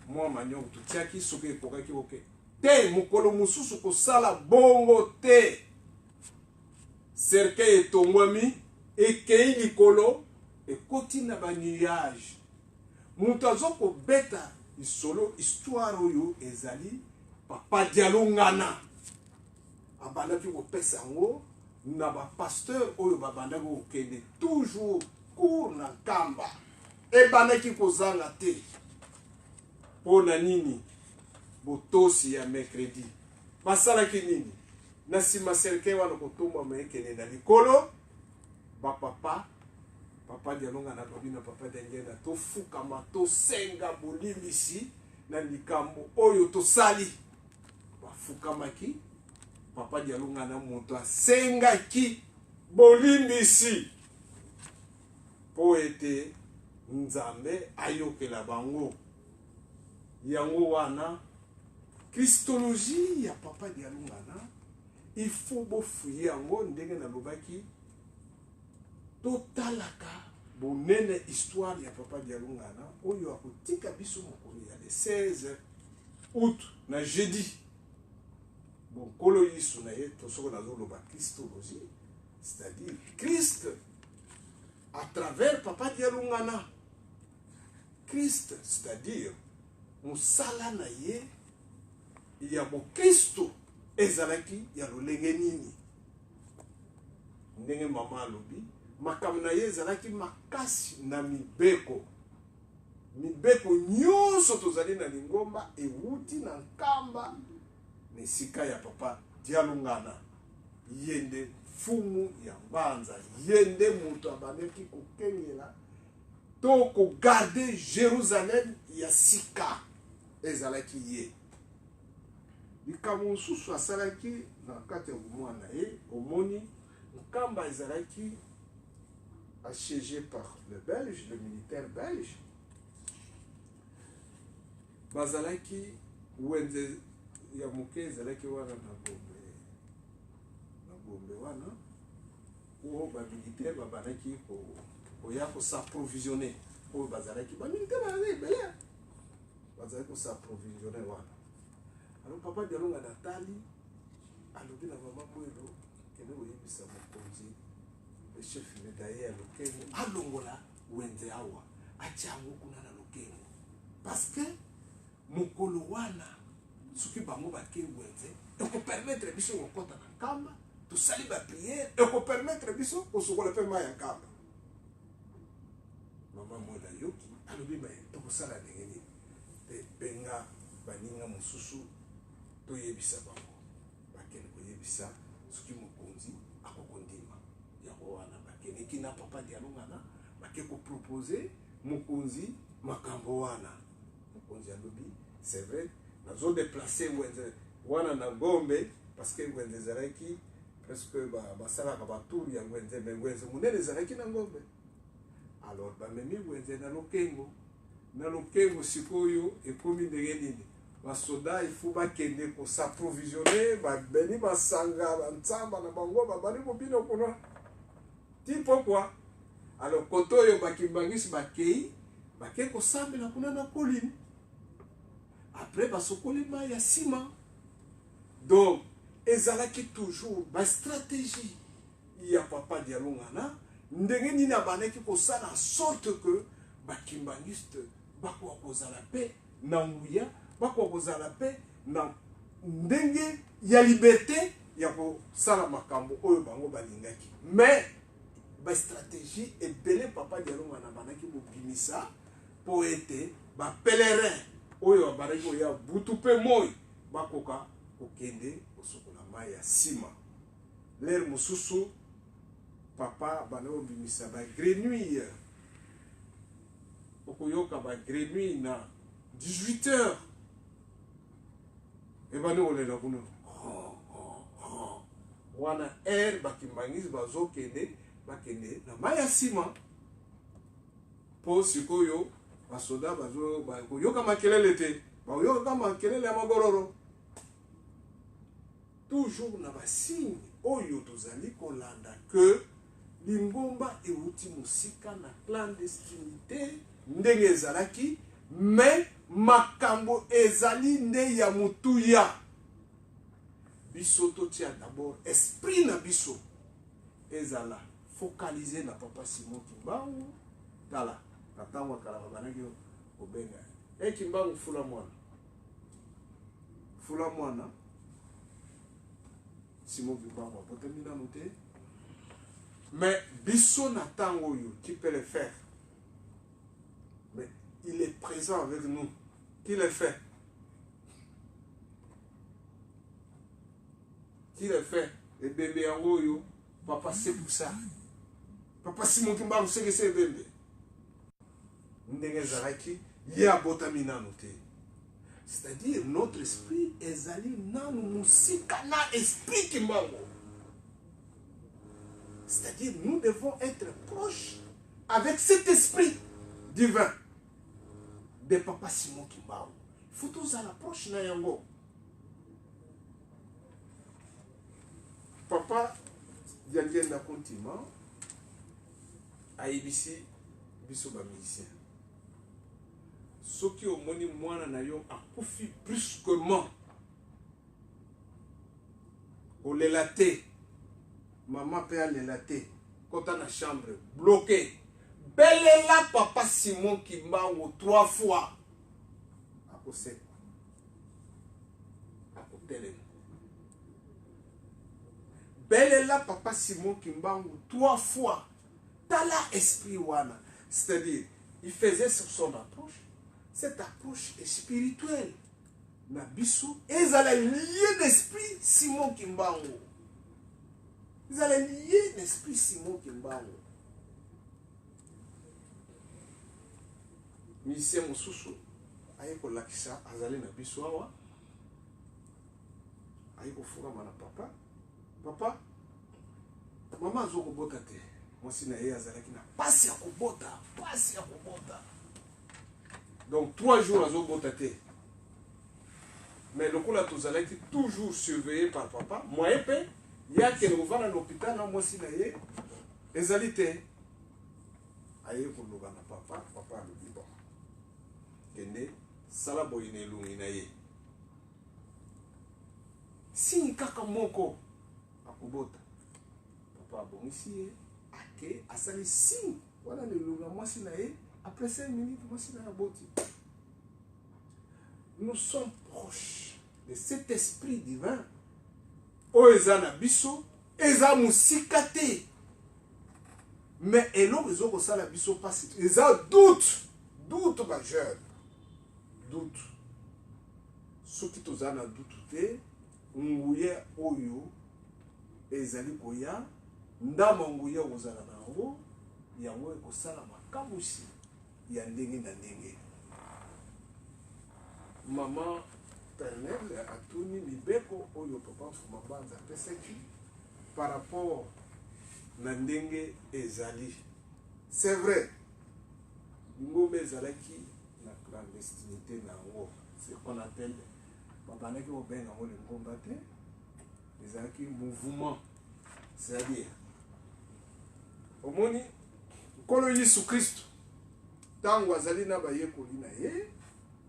mwa manioko tutiaki soki ekokaki oke. Te, mokolo mususu kosala bongo te. Cercueil etongwami, ekei likolo, ekoti na ba nuage. Mutu azoko beta isolo histoire oyo ezali papa dialungana. Abandaki kopesa yango na ba pasteur oyo babandaki kokende toujours cours na kamba. Ebandaki kozanga te. Pona nini? Botosi ya mercredi. Basalaki nini? Na sima cercueil wana kotomba mekene na likolo. Ba papa dialungana lobi na papa diangena to fukama to senga bolimbisi na likambo oyo tosali. Bafukamaki papa dialungana moto asengaki bolimbisi po ete nzambe ayokela bango. Yango wana Christologie ya papa dialungana il faut bofuye yango ndenge na lobaki totalaka bonene histoire ya papa dialungana oyo akotika biso mokolo ya le 16 août na jeudi. Bon, kolo yisu na ye tosoko nazoloba Christologie, c'est-à-dire Christ à travers papa dialungana. Christ, c'est-à-dire mosala na ye ya bo Kristo ezalaki ya lolenge nini. Ndenge mama alobi makambo na ye ezalaki makasi na mibeko. Mibeko nyonso tozali na lingomba ewuti na nkamba na esika ya papa dialungana. Yende fumu ya mbanza, yende moto abandaki kokengela to kogarde Jérusalem ya sika ezalaki ye. Likambo mosusu asalaki na kati ya mwana ye omoni nkamba ezalaki assiégé par le Belge, le militaire belge. Bazalaki wenze ya moke ezalaki wana na bombe wana oyo bamilitaire babandaki koya kosaprovisionne oyo bazalaki bamilitaire bazalaki ebele bazalaki kosaprovisionne wana. Alors papa dialungana natali alobi na mama mwelo kende koyebisa mokonzi le chef médaillé ya lokengo alongola wenze awa atia yango kuna na lokengo parce que mokolo wana soki bango bake wenze ekopermettre biso kokota na nkamba tosali bapriere ekopermettre biso kosokola mpe mai ya nkamba. Mama mwela yoki alobi tokosala ndenge nini te benga baninga mosusu toyebisa bango bakende koyebisa soki mokonzi akokondima yango wana bakendeki na papa dialungana bake kopropose mokonzi makambo wana mokonzi alobi c'est vrai nazo déplacer wenze wana na ngombe parce que wenze ezalaki presque basalaka batour ya wenze mais wenze monene ezalaki na ngombe. Alors bamemi wenze na lokengo sikoyo ekomi ndenge nini basoda ifu bakende kosaprovisionner babeni basanga bantsamba na bango babali mobino kuna ti pourquoi. Alors koto oyo bakimbangisi bakei bake kosambela kuna na colline après basokoli mai ya nsima. Donc ezalaki toujours bastratégie ya papa dialongana ndenge nini abandaki kosala en sorte que bakimbangiste bakoka kozala mpe na nguya bakoka kozala mpe na ndenge ya liberté ya kosala makambo oyo bango balingaki. Mais bastratégie ebele papa dialongana abandaki kobimisa mpo ete bapelerin oyo abandaki koya butu mpe moi bakoka kokende kosokola mai ya nsima. Lere mosusu papa bandaki kobimisa bagrenouille okoyoka bagrenouille na 18h ebandaki kolela kuna wana air bakimbangisi bazokende bakende na mai ya nsima mpo sikoyo basoda bakoyoka makelele te bakoyoka makelele ya magororo. Toujours na basigne oyo tozali kolanda que lingomba euti mosika na clandestinité ndenge ezalaki mais makambo ezali nde ya mutuya. Biso totia d'abord esprit na biso ezala focalisé na papa Simon Kimbangu tala natango kala babanaki kobenga Kimbangu fula mwana Simon Kimbangu apotami nanu te. Mais biso na tango oyo qui peut le faire, mais il est présent avec nous. Qui le fait? Qui le fait? Et bébé en oyo papa c'est pour ça. Papa Simon Kimbangu c'est que c'est bébé. Ndenge zaraki ya botami nanu te. C'est-à-dire notre esprit ezali nanu musika na esprit Kimbangu. C'est-à-dire nous devons être proches avec cet esprit divin de papa Simon Kimbangu. Il faut tous à l'approche na yango. Papa Diangenda Kontima a ibisi biso ba musicien. Soki omoni mwana na yo akufi brusquement olelate maman peut alelate kota na chambre bloqué belela papa Simon Kimbangu 3 fois akose akotelema belela papa Simon Kimbangu 3 fois tala esprit wana, c'est-à-dire il faisait sur son approche. Cette approche est spirituelle. Nabiso, ils allaient lier l'esprit Simon Kimbangu. Ils allaient lier l'esprit Simon Kimbangu. Musicien Mosusu, ayeko lakisa azali na biso awa. Ayeko fuga mana papa. Papa, maman zo kobota te. Mwasi na ye azalaki na pasi ya kobota, pasi ya kobota. Donc 3 jours à Zobotate. Mais le coup là, tous allez être toujours surveillé par papa. Moi, il y a quelqu'un qui va à l'hôpital, moi aussi, les alités. Aïe, pour nous, papa, papa, le dit bon. Kende, salaboyine l'unginaye. Si n'y kaka moko, à Kubota. Papa, bon, ici, ake, asali, si, voilà le lunga, moi, si, après 5 minutes, moi, c'est la beauté. Nous sommes proches de cet esprit divin. Oezana biso, eza musikate. Mais eloko ezoko sala biso passe. Eza doute majeur. Doute. Soki tozana doute te, nguye oyo ezali koya, ndama nguye ozala nango, yango ekosala makamusi. Ya ndenge na ndenge. maman Pernel atuni mibeko oyo papa Mfuma Banza apesaki par rapport na ndenge ezali. C'est vrai, ngombe ezalaki na clandestinité na yango, ce qu'on appelle babanaki kobenga yango le ngomba te, ezalaki mouvement, c'est-à-dire omoni nkolo Yesu Kristo ntango azali na bayekoli na ye,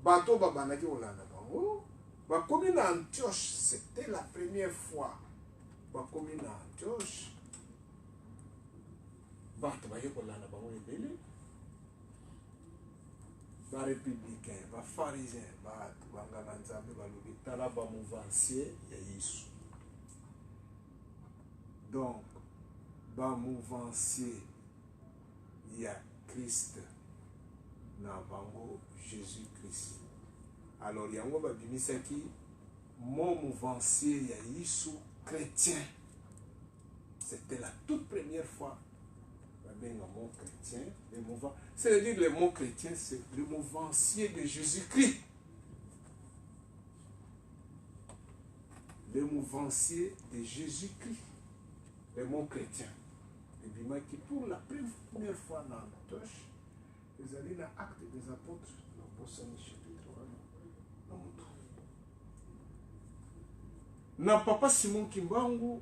bato babandaki kolanda bango, bakomi na Antioche. C'était la première fois bakomi na Antioche, bato baye kolanda bango ebele, barépublicain, bapharisien, bato banganga nzambe balobi tala bamouvancier ya Yesu. Donc bamouvancier ya Christ na bango Jésus-Christ. Alors yango babimisaki mon mouvancier ya Yesu chrétien. C'était la toute première fois babenga mot chrétien, le mouvant. C'est-à-dire le mot chrétien, c'est le mouvancier de Jésus-Christ. Le mouvancier de Jésus-Christ. Le mot chrétien. Et bien qui pour la première fois dans Antioche, ils allaient dans l'acte des apôtres, dans le Bossani chapitre 1, dans Moutou. Na papa Simon Kimbangu,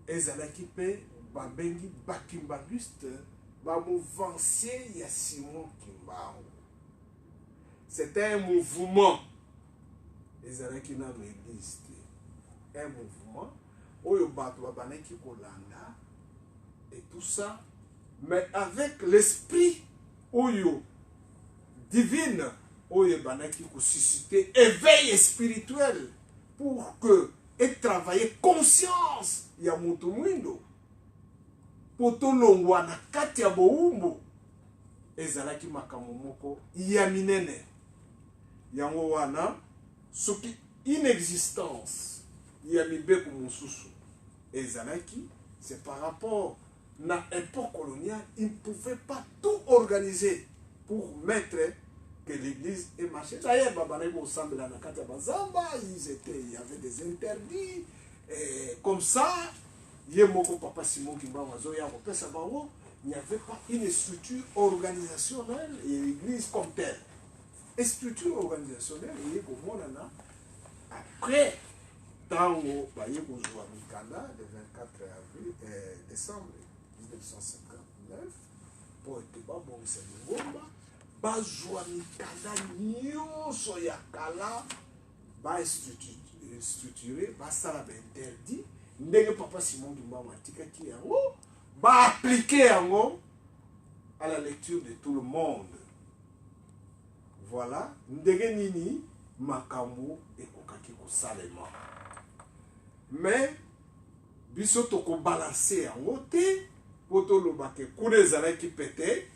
ezalaki pe babengi bakimbanguiste, bamouvancier ya Simon Kimbangu. C'était un mouvement. Ezalaki na l'église. Un mouvement. Oyo bato babanaki kolanda et tout ça, mais avec l'esprit oyo divine, oyo banaki ko susciter éveil spirituel pour que et travailler conscience ya mutu mwindo potolongwa na kati ya boumbo ezalaki makambo moko ya minene yango wana soki inexistence ya mibeko mosusu ezalaki, c'est par rapport na époque coloniale, ils ne pouvaient pas tout organiser pour mettre que l'église est marché. D'ailleurs, il y avait des interdits. Et comme ça, il n'y avait pas une structure organisationnelle et l'église comme telle. Et structure organisationnelle, il y a après, tango bayekozwa mikanda le 24 décembre 1959 po ete babongisa lingomba bazwa mikanda nyonso ya kala bastructure basala bainterdit ndenge papa Simon Kimbangu atikaki yango baaplike yango à la lecture de tout le monde. Voilà ndenge nini makambo ekokaki kosalema. Mais biso toko balancer yango te poto lobake kule ezalaki pete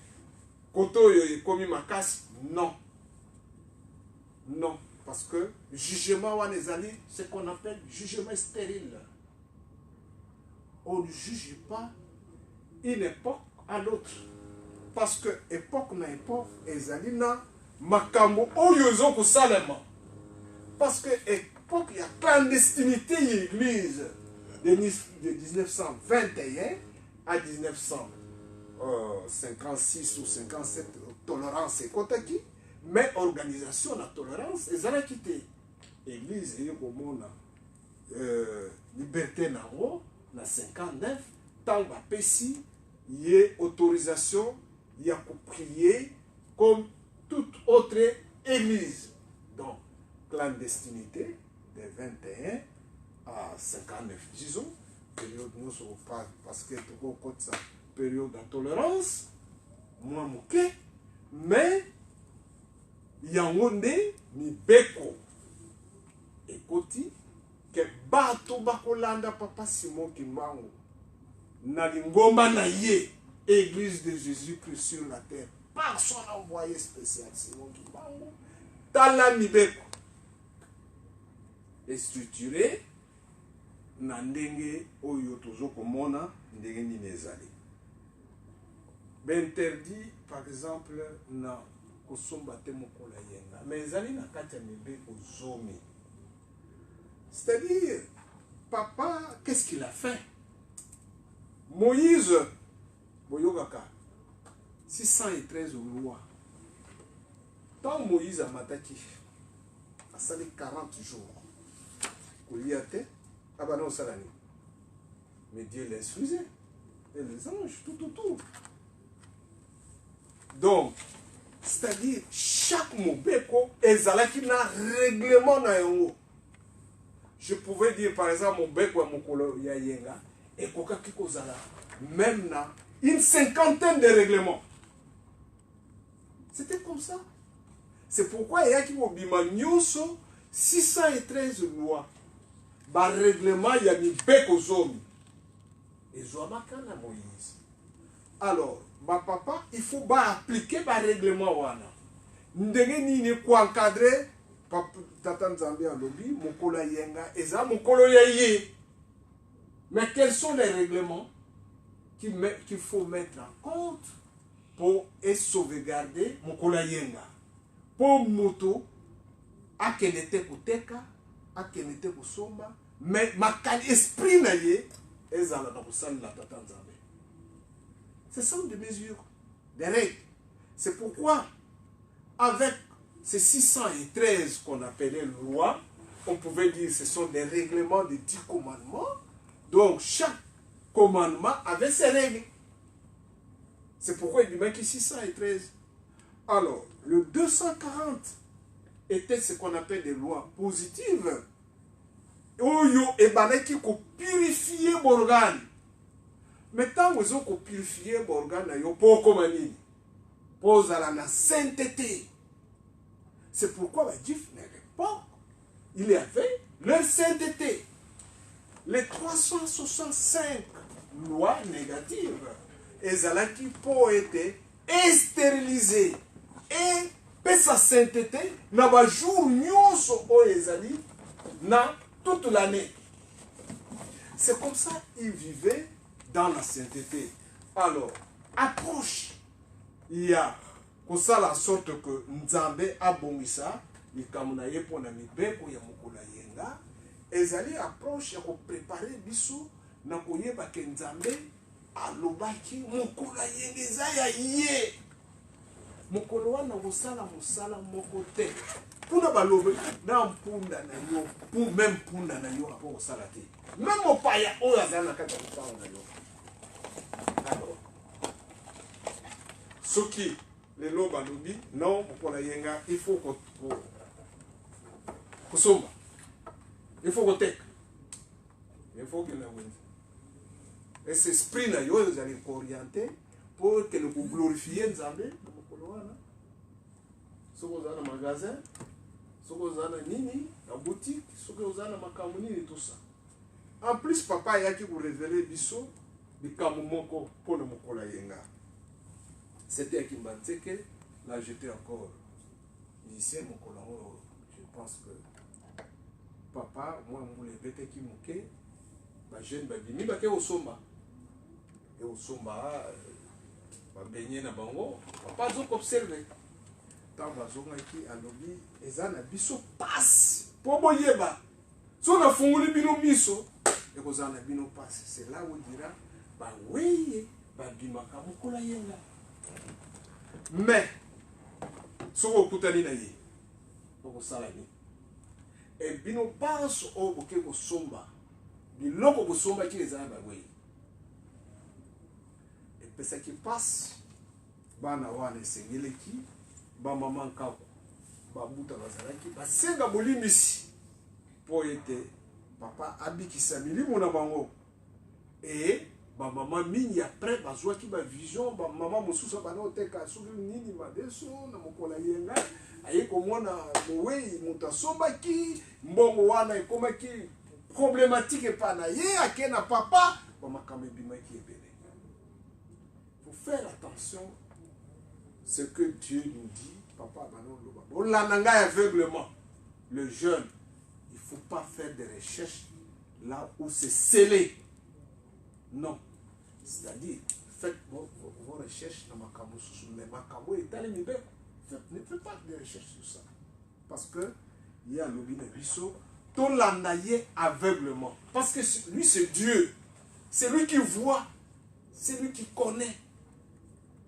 koto yo ekomi makasi. Non, non, parce que jugement wana ezali ce qu'on appelle jugement stérile. On ne juge pas une époque à l'autre, parce que époque na époque ezali na makambo oyo ezoko salema, parce que époque il y a clandestinité de l'église de 1921 à 1956 ou 57, tolérance et kotaki, mais organisation de la tolérance et ça quitté l'église et comme liberté na ro na 59 tant va pessi y a autorisation il y a pour prier comme toute autre église. Donc clandestinité de 21 à 59, disons, période nous sommes pas parce que tout compte ça période d'intolérance, moi mouké, mais yangonde ni beko et koti que bato bakolanda papa Simon Kimbangu na lingomba na ye église de Jésus-Christ sur la terre par son envoyé spécial Simon Kimbangu tala mi beko et structuré na ndenge oyo tozokomona ndenge nini ezali. Interdit par exemple na kosomba te mokolo yenga mais ezali na kati ya mibeko zomi. C'est-à-dire papa qu'est-ce qu'il a fait? Moïse boyokaka 613 lois. Tant Moïse a mataki a sali 40 jours kolia te abana osalani mais Dieu l'instruisait et les anges tout. Donc c'est-à-dire chaque mobeko ezalaki na règlement na yango. Je pouvais dire par exemple mobeko ya mokolo ya yenga ekokaki kozala même na une 50aine de règlements. C'était comme ça. C'est pourquoi il y a qui mobima nyonso 613 lois. Ba règlement ya mibeko zomi. Ezwamaka na Moïse. Alors, ba papa, il faut ba appliquer ba règlement wana. Ndenge nini ko encadrer tata Nzambe alobi mokolo yenga eza mokolo ya ye. Mais quels sont les règlements qu'il faut mettre en compte pour sauvegarder mokolo yenga? Pour moto akenete kuteka akenete kusomba mais makali esprit na ye ezala na kusali la tata Nzambe. Ce sont des mesures, des règles. C'est pourquoi avec ces 613 qu'on appelait lois, on pouvait dire que ce sont des règlements de 10 commandements. Donc chaque commandement avait ses règles. C'est pourquoi il dit même qu'il 613. Alors, le 240 était ce qu'on appelle des lois positives. Oyo ebanaki ko purifier l'organe. Mais tant que vous avez purifié l'organe, yo pour comme nini? Pose à la sainteté. C'est pourquoi les Juifs pas. Il y avait leur sainteté. Les 365 lois négatives, ezalaki pour être stérilisées et pe sa sainteté na ba jour nyonso o ezali na toute l'année. C'est comme ça ils vivaient dans la sainteté. Alors, approche, il y a comme ça la sorte que Nzambe abongisa likamuna ye pona mibeko ya mokolo yenga ezali approche ya ko préparer biso na koyeba ke Nzambe alobaki mokolo yenga eza ya ye. Mokolo wana kosala mosala moko te puna balobe na mpunda na yo pour même mpunda na yo apo kosala te même mopaya oyo azala na kati ya mosala na yo. Alors soki lelo balobi non mokolo yenga il faut kosomba il faut koteka il faut que na wenzi et cet esprit na yo ezali orienté pour que le glorifier Nzambe na mokolo wana. Soki oza na magasin, soki oza na nini na boutique, soki oza na makambo nini tout ça. En plus papa ayaki ko révéler biso bikambo moko pour le mokolo yenga. C'était Kimbantseke, là j'étais encore lycée mokolo. Je pense que papa moi moule bete ki moke ba jeune ba bimi ba ke osomba. Et osomba baigné na bango papa zo observer tant bazongaki alobi eza na biso passe po boyeba so na funguli bino miso e kozana na bino passe. C'est là où on dira ba weye ba bimaka mokolo yenga. Mais so okutani na ye okosala ni e bino passe o boke kosomba biloko kosomba ki eza ba weye pesa qui passe bana wana esengeleki ba mama nkako babuta bazalaki basenga bolimisi po ete papa abikisa milimo na bango et ba mama mingi après bazwaki ba vision ba mama mosusu bana oteka soki nini madeso na mokola yenga aye komona mowei muta sombaki mbongo wana ekomaki problématique pa na ye akena papa ba makambe bimaki ebele. Faire attention ce que Dieu nous dit, papa Banonga aveuglement. Le jeune, il ne faut pas faire des recherches là où c'est scellé. Non. C'est-à-dire, faites vos recherches dans Makamo, mais Makamo est allé faites pas de recherche sur ça. Parce que il y a lobby de biso, tout l'anaye aveuglement. Parce que lui c'est Dieu. C'est lui qui voit. C'est lui qui connaît.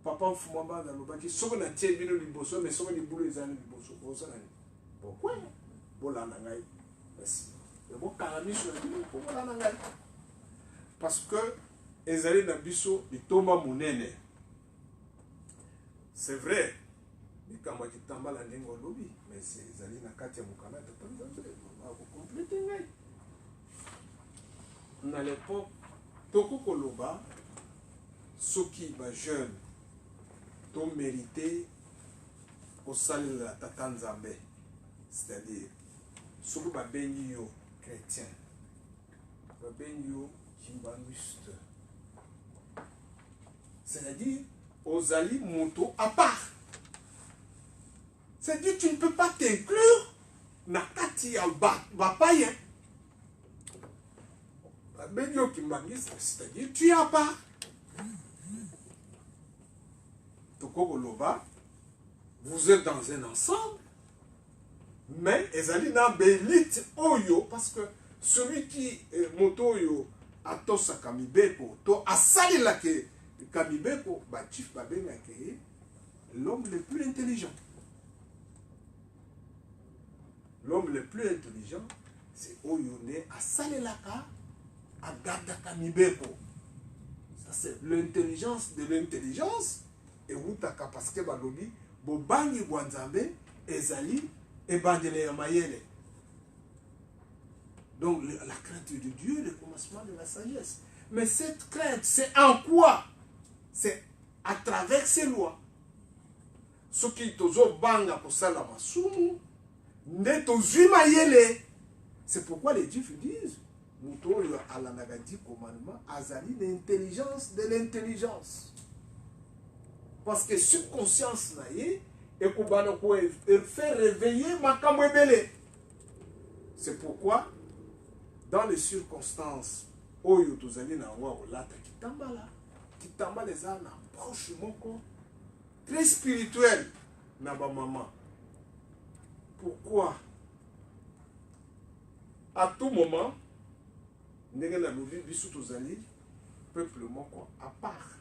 Papa Fumamba dans le baki, ce qu'on a tiré bino liboso, mais ce qu'on a boulot les années liboso. Pourquoi? Bon là nangai. Merci. Mais bon carami sur le bino, pourquoi là nangai? Parce que ezali na biso bitoma munene. C'est vrai. Mikamba kitamba la ndenge lobi, mais c'est ezali na kati ya mukana de Tanzanie. On va compléter ngai. Na l'époque toko koloba soki ba jeune to mérité au salut la tata Nzambe, c'est-à-dire soki ba bengi yo chrétien, ba bengi yo kimbanguiste, c'est-à-dire aux alliés moto à part. C'est-à-dire tu ne peux pas t'inclure na kati ya ba païen. Ba bengi yo kimbanguiste, c'est-à-dire tu es à part. Vous êtes dans un ensemble, mais ezali na belite oyo parce que celui qui moto oyo atosa kamibeko to asali la ke kamibeko ba chief ba benga ke l'homme le plus intelligent. L'homme le plus intelligent c'est oyo ne asali la ka agada kamibeko. Ça c'est l'intelligence de l'intelligence. Et wutaka parce que balobi bobangi bwanzambe ezali ebandele ya mayele. Donc la crainte de Dieu est le commencement de la sagesse. Mais cette crainte, c'est en quoi? C'est à travers ces lois. Ce qui tozo banga pour ça la masumu, ne tozo mayele. C'est pourquoi les Juifs disent muto ala nagadi commandement azali l'intelligence de l'intelligence. Parce que subconscience naïe et kubana ko fait réveiller makambo ebele. C'est pourquoi dans les circonstances oyo tozali na wa olata kitambala eza na approche moko très spirituelle na ba maman. Pourquoi à tout moment ndenge na lobi biso tozali peuple moko à part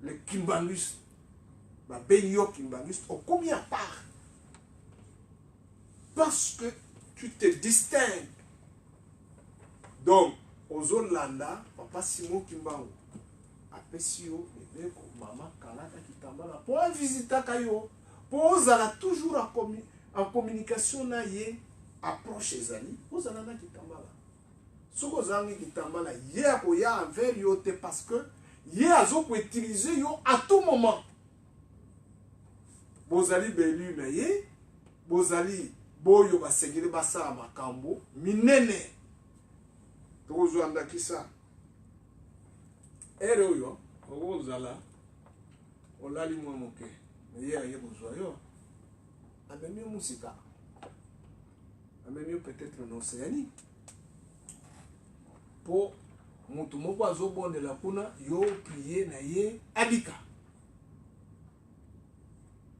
les kimbanguistes. Bah, Benyo Kimbanguiste, au combien à part? Parce que tu te distingues. Donc, aux Olanda, papa Simon Kimbangu, Apesio, maman Kalata Kitambala, pour visiter Kayo, pour osala toujours en communication na ye, approche les amis, aux Olanda Kitambala. Ce que vous avez Kitambala, hier, il y a un verre yote parce que hier, ils ont utilisé yo à tout moment. Bozali belu na ye, bozali boyo basengeli basa makambo minene. Tozo andakisa. Ere oyo, ozala olali mwa moke. Ye aye bozwa yo. Amemi musika. Amemi peut-être en Océanie. Pour mutu moko azobondela kuna yo prier na ye abika.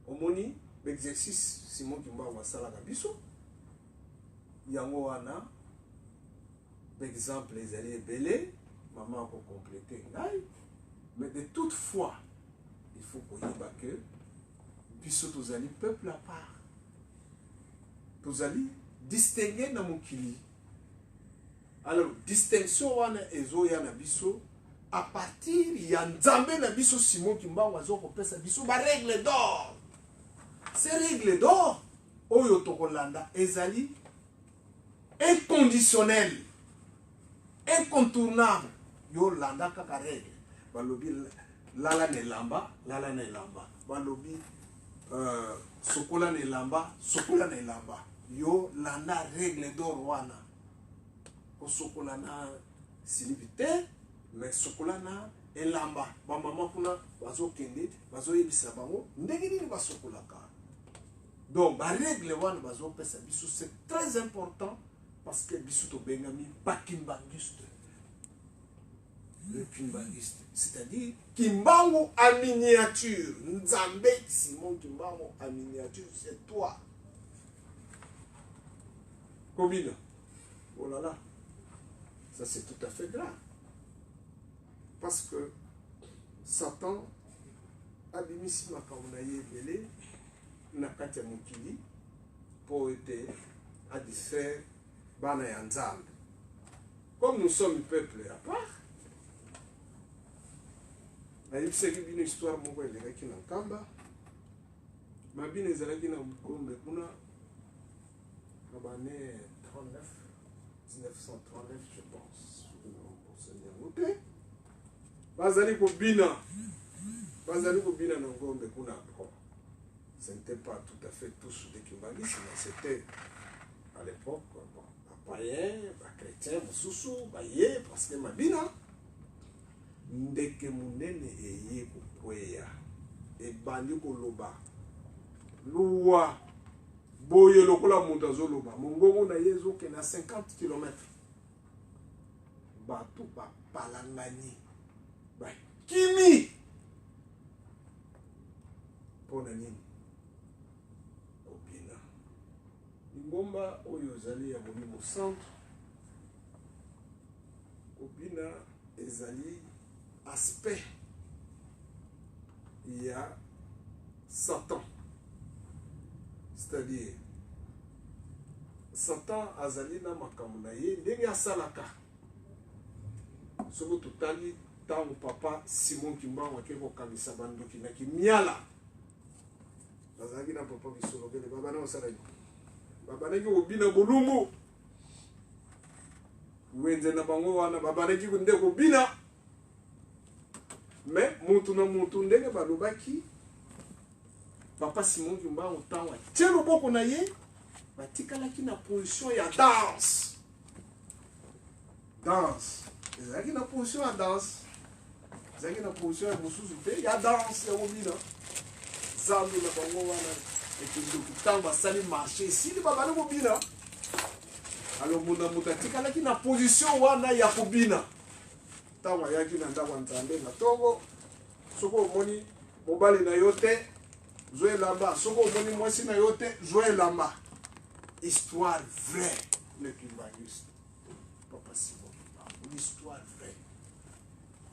Omoni l'exercice Simon Kimbangu wasala kabiso yango wana exemple les alliés belé maman pour compléter ngai mais de toute foi il faut qu'on y que biso tozali peuple à part tozali distinguer na mokili. Alors distinction wana ezoya na biso à partir ya nzambe na biso Simon Kimbangu azoko pesa biso ba règle d'or. Ces règles d'or, oyo tokolanda, ezali inconditionnel, incontournable. Yo landa kaka règle. Balobi lala ne lamba, lala ne lamba. Balobi sokola ne lamba, sokola ne lamba. Yo landa règle d'or wana. O sokola na silibite, mais sokola na elamba. Ba mama kuna bazo kende, bazo yebisa bango, ndenge nini ba sokola ka. Donc, la règle c'est très important parce que Bissou to Bengami, pas Kimbanguiste. le kimbangiste, c'est-à-dire Kimbangu à miniature. Nzambe Simon Kimbangu à miniature, c'est toi. Kobina. Oh là là. Ça c'est tout à fait grave. Parce que Satan a bimisi makambo na ye ebele na kati ya mokili pour ete à distraire bana ya Nzambe. Comme nous sommes un peuple à part, nayebisaki bino histoire moko elekaki na nkamba mabina ezalaki na Gombe kuna na bane 1939 je pense yango te bazali kobina na Gombe kuna. Ce n'était pas tout à fait tous des kimbangistes, mais c'était à l'époque païens, chrétiens, mosusu, baye, parce que mabina ndeke munene eye kukweya ebandi koloba luwa boye lokola moto azoloba mongongo na ye ezokende na 50 km bato bapalangani bakimi mpona nini kobina lingomba oyo ezali ya molimo centre kobina ezali aspect il y a Satan, c'est-à-dire Satan azali na makambo na ye ndenge asalaka soko totali ntango papa Simon Kimbangu ake kokangisa bandoki na kimiala bazalaki na papa bisolokele babana osalaki babanaki kobina bolumbu wenze na bango wana babanaki nde kobina. Mais mutu na mutu ndenge balobaki papa Simon Kimbangu ntango atie loboko na ye batikalaki na position ya danse ezalaki na position ya danse ezalaki na position ya mosusu te ya danse ya kobina zambe na bango wana ekendoki ntango basali marché esili babali kobina alo muna mutu atikalaki na position wana ya kobina. Ntango ayaki na ndako ya Nzambe na Togo soko omoni mobali na yo te zwa elamba soko omoni mwasi na yo te zwa elamba. Histoire vraie le kimbangiste papa Simon Kimbangu, une histoire vraie.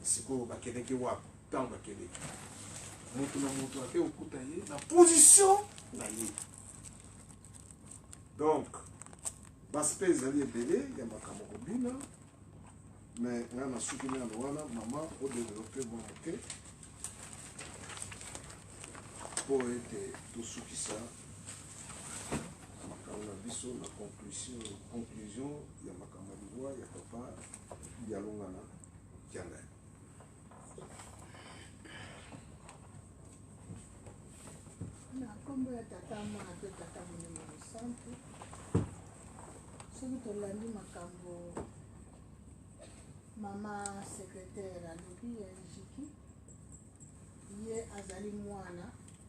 Sikoyo bakendeki wapi ntango bakendeki mutu na mutu ake okuta ye na position na ye. Donc baspe ezali ebele ya makambo kobina. Mais là, on a soutenu à Luana, maman, pour développer mon moquet. Pour être tout ce qui ça. On a vu sur la conclusion, il y a ma camarade, il y a papa, il y a l'ongana, il y a Comme tata mwana pe tata monene mosantu soki tolandi makambo mama secrétaire alobi ya jiki ye azali mwana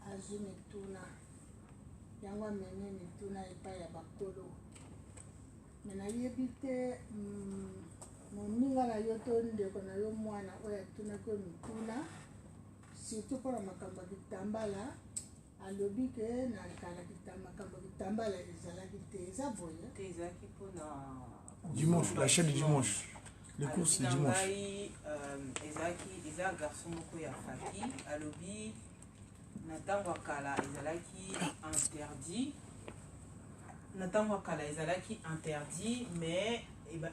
azwi mituna yango amemi mituna epai ya bakolo me nayebi te moninga na yo to ndeko na yo mwana oyo atunaki yo mituna surtout mpona makambo ya kitambala alobi ke na kala makambo ya kitambala ezalaki te eza boye te ezalaki mpona dimanche, la chaîne du dimanche. Les courses du dimanche. Eza garçon moko ya faki alobi na ntango ya kala ezalaki interdit mais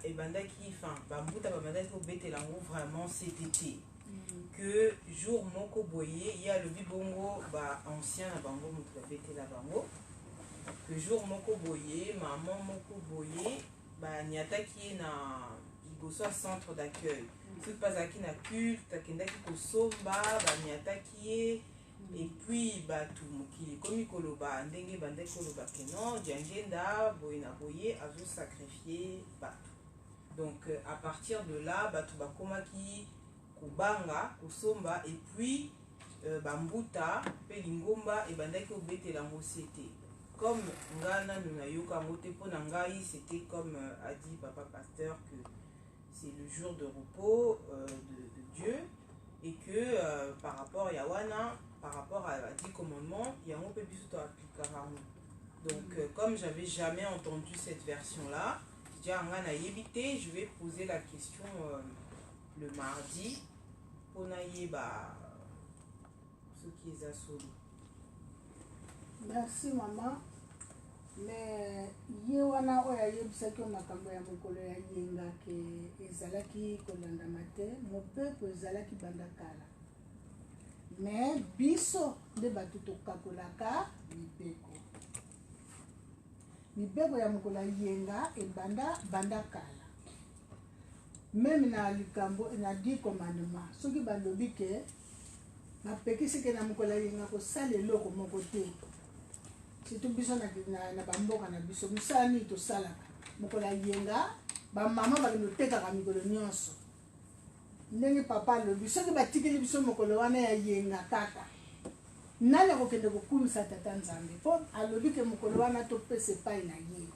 ebandaki bambuta babandaki kobetela yango vraiment CTT que jour moko boye ye alobi bongo baancien na bango moto babetela bango que jour moko boye mama moko boye baniataki ye na liboso ya centre d'accueil soki bazalaki na culte akendaki kosomba baniataki ye et puis bato mokili ekomi koloba ndenge bandaki koloba ke non diangenda boye na boye azosacrifie bato. Donc à partir de là bato bakomaki kobanga kosomba et puis bambuta mpe lingomba ebandaki kobetela yango sete comme nga nanu nayoka yango te mpo na ngai c'était comme a dit papa pasteur que c'est le jour de repos de Dieu, et que par rapport à Yawana, par rapport à 10 commandements, il y a un peu plus de donc comme j'avais jamais entendu cette version-là, je vais poser la question le mardi pour ce qui est assolé. Merci maman. Mais ye wana oya yebisaki makambo ya mokolo ya yenga ke ezalaki kolanda mate mopepe ezalaki banda kala. Mais biso nde bato tokakolaka mibeko. Mibeko ya mokolo ya yenga ebanda banda kala. Même na likambo na 10 commandements soki balobi ke bapekisi ke na mokolo ya yenga kosala eloko moko te. Surtout biso na bamboka na biso musala nini tosalaka mokolo ya yenga bamama bakende kotekaka mikolo nyonso ndenge papa alobi soki batikeli biso mokolo wana ya yenga kaka nani akokende kokumisa tata nzambe mpo alobi ke mokolo wana topesa epai na ye.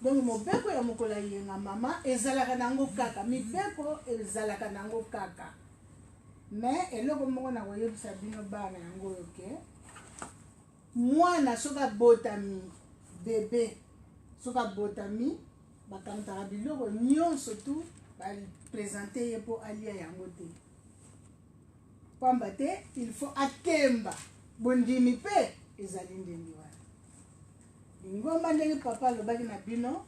Donc mobeko ya mokolo ya yenga mama ezalaka nango kaka mibeko ezalaka nango kaka. Mais eloko moko na koyebisa bino bana yango oyo ke mwana soki abotami bebe soki abotami bakamutaka biloko nyonso tu bapresente ye mpo alia yango te pamba te il faut akemba bondimi mpe ezali ndenge wana lingomba ndenge papa alobaki na bino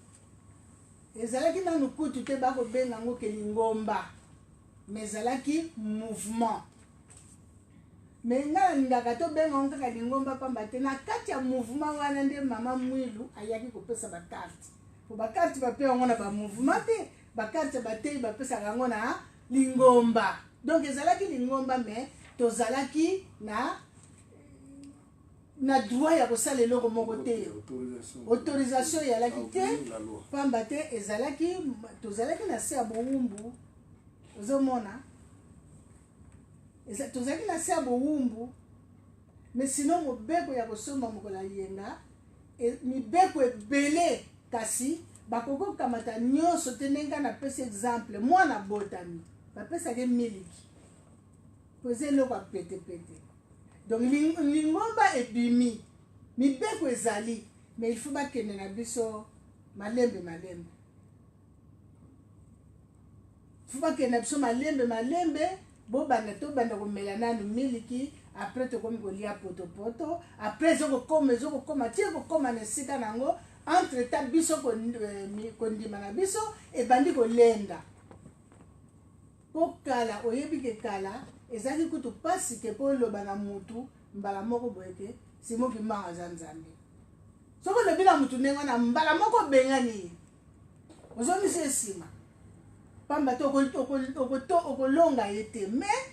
ezalaki nanu kutu te bakobenga yango ke lingomba mais ezalaki mouvement. Mais nga ningaka tobenga ngo kaka lingomba pamba te na kati ya mouvement wana nde mama Mwilu ayaki kopesa bakarte po bakarte bape yango na bamouvement te bakarte batei bapesaka yango na lingomba. Donc ezalaki lingomba mais tozalaki na droit ya kosala eloko moko te autorisation eyalaki te pamba te ezalaki tozalaki na se ya bowumbu ozomona tozalaki na se ya bowumbu. Mais sinon mobeko ya kosomba mokolo ya yenga mibeko ebele kasi bakoki kokamata nyonso te ndenge napesa exemple mwana botami bapesaki miliki po eza eloko ya petepete. Donc lingomba ebimi mibeko ezali mais il faut bakende na biso malembe malembe bobanda tobanda komela nanu miliki après tokomi kolia potopoto après ezokokoma tie kokoma na esika nango entre temps biso kondima na biso ebandi kolenda po kala oyebi ke kala ezalaki kutu pasi ke po oloba na mutu mbala moko boyeke simoki mbanga za nzambe soko olobi na mutu ndenge wana mbala moko bengani ozongisi esima pamba te okolonga ye te mais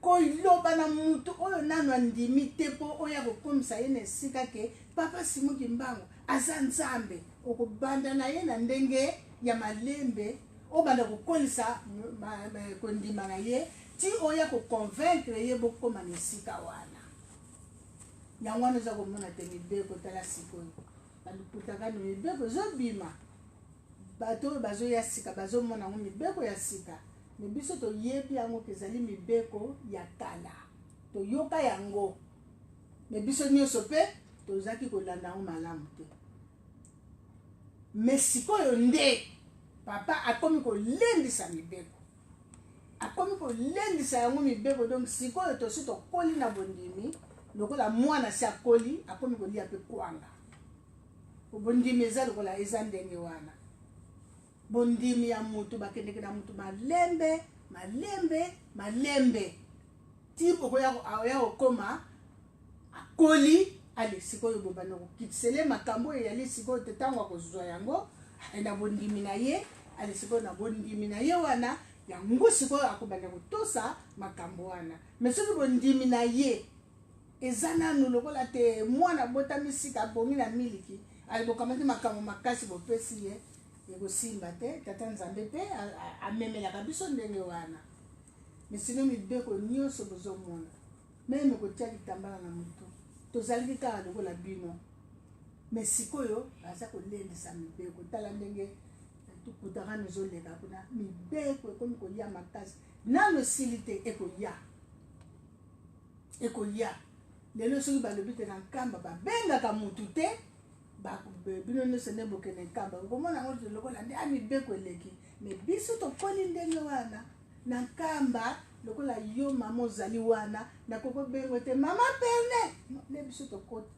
koloba na mutu oyo nano andimi te po oyo akokomisa ye na esika ke papa simoki mbango aza nzambe okobanda na ye na ndenge ya malembe obanda kokolisa kondima na ye ti oyo akoconvaincre ye bokoma na esika wana yango wana oza komona te mibeko tala sikoyo baluputaka no mibeko ezobima bato oyo bazoya sika bazomona yango mibeko ya sika me biso toyebi yango kezali mibeko ya kala toyoka yango me biso nyonso mpe tozaki kolanda yango malamu te. Me sikoyo nde papa akomi kolendisa mibeko akomi kolendisa yango mibeko. Donc sikoyo tosi tokoli na bondimi lokola mwana si akoli akomi kolia mpe kwanga bondimi eza lokola eza ndenge wana bondimi ya mutu bakendeke na mutu malembe malembe malembe ti oya kokoma akoli ale sikoyo bobanda kokitsele makambo eyali sikoyo te ntango akozwa yango na bondimi na ye ale sikoyo na bondimi na ye wana yango sikoyo akobanda kotosa makambo wana. Mais soki bondimi na ye eza nanu lokola te mwana botami sika bongi na miliki ale bokamati makambo makasi bopesi ye ekosimba te tata nzambe mpe amemelaka biso ndenge wana. Mais sino mibeko nyonso bozomona meme kotia kitambala na mutu tozalaki kaka lokola bino. Mais sikoyo baza kolendisa mibeko tala ndenge tukutaka nozoleka kuna mibeko ekomi koya makasi nano esili te ekoya lelo soki balobi te na nkamba babengaka mutu te bino nyonso nde bokende nkamba okomona yango lokola nde mibeko eleki me biso tokoli ndenge wana na nkamba lokola yo mama ozali wana nakokobengo te mama perne nde biso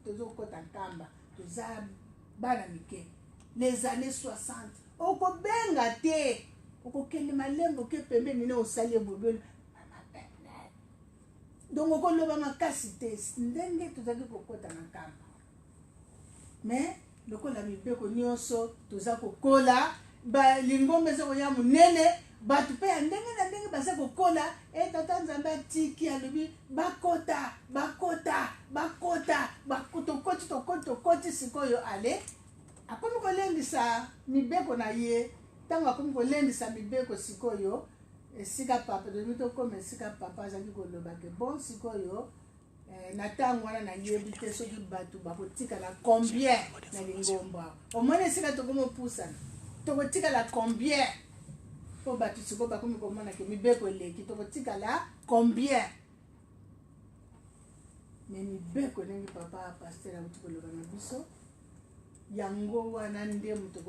tozokota nkamba toza bana mike les années 60 okobenga te okokende malembo ke pembeni ne osali ebobelo mama perne donc okoloba makasi te ndenge tozali kokota na nkamba mais lokola mibeko nyonso toza kokola lingombe eza koya monene bato mpe ya ndenge na ndenge baza kokola tata nzambe atiki alobi tokoti sikoyo ale akomi kolendisa mibeko na ye ntango akomi kolendisa mibeko sikoyo esika papa tomi tokoma esika papa azalaki kolobake bon sikoyo na ntango wana nayebi te soki bato bakotikala combien na lingomba omoni esika tokomopusana tokotikala combien po bato sikoyo bakomi komonake mibeko eleki tokotikala combien me mibeko ndenge papa paster akuti koloba na biso yango wana nde moto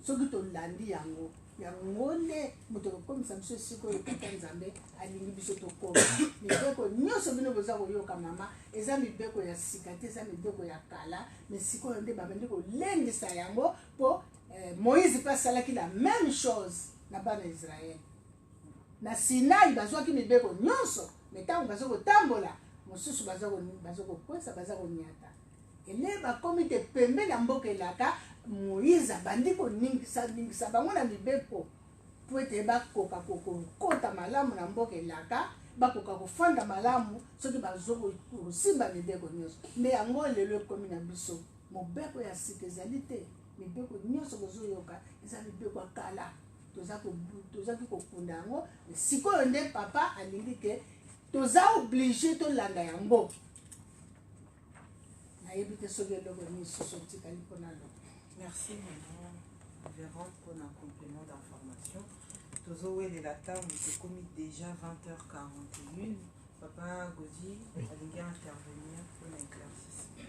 soki tolandi yango nde moto kokomisa biso sikoyo tata nzambe alingi biso tokoma mibeko nyonso bino boza koyoka mama eza mibeko ya sika te eza mibeko ya kala me sikoyo nde babandi kolendisa yango mpo Moïse mpe asalaki la même chose na bana Israel na Sinai bazwaki mibeko nyonso me ntango baza kotambola mosusu baza kokwesa baza konyata ele bakomi te pembe na mboka elaka Moïse abandi koningisa bango na mibeko po ete bakoka kokota malamu na mboka elaka bakoka kofanda malamu soki bazokosimba mibeko nyonso nde yango lelo ekomi na biso mobeko ya sika ezali te mibeko nyonso bozoyoka eza mibeko ya kala tozaki kokunda yango sikoyo nde papa alingi ke toza oblige tolanda yango nayebi te soki eloko misusu otikali mpona lo. Merci maman Vérante pour un complément d'information. Tozowelela ntango tokomi déjà 20h41. Papa Godi alingi intervenir pour l'éclaircissement.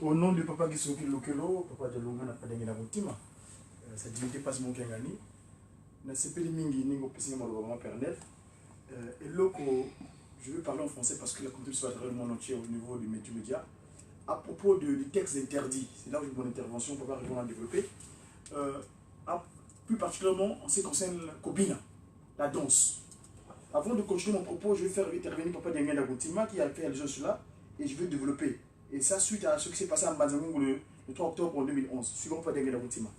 Au nom du papa Gisoki Lokelo, papa de Longa n'a pas d'engagement Motima, sa dignité passe mon Kangani, n'a pas de mingi ningo pissing mon pernel. Et loko, je vais parler en français parce que la communauté soit très monde entier au niveau du média. À propos du texte interdit, c'est là où j'ai mon intervention pour pouvoir répondre à développer. Plus particulièrement en ce qui concerne Kobina, la danse. Avant de continuer mon propos, je vais faire intervenir papa Dengenda Goutima qui a fait allusion sur cela et je vais développer. Et ça suite à ce qui s'est passé à Mbazangongo le 3 octobre 2011, suivant papa Dengenda Goutima.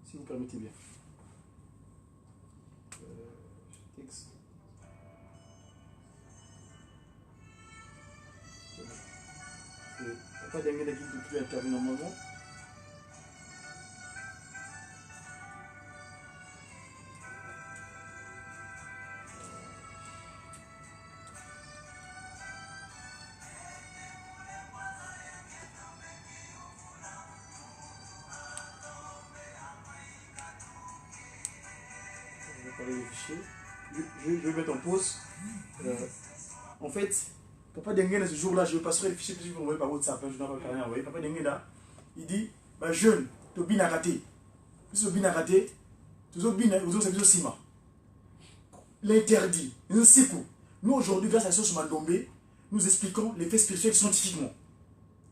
Si vous permettez bien. Texte. Papa Dengenda qui depuis intervenir normalement. Je vais mettre en pause. En fait, Papa Dengenda, ce jour-là, je passerai les fichiers que vous envoyez par WhatsApp. Je n'ai pas rien envoyé. Papa Dengenda, il dit bah, jeune, tu as bien raté. Tu as bien raté. Tu as bien raté. L'interdit. Nous, aujourd'hui, grâce à la science Mandombe, nous expliquons les faits spirituels scientifiquement.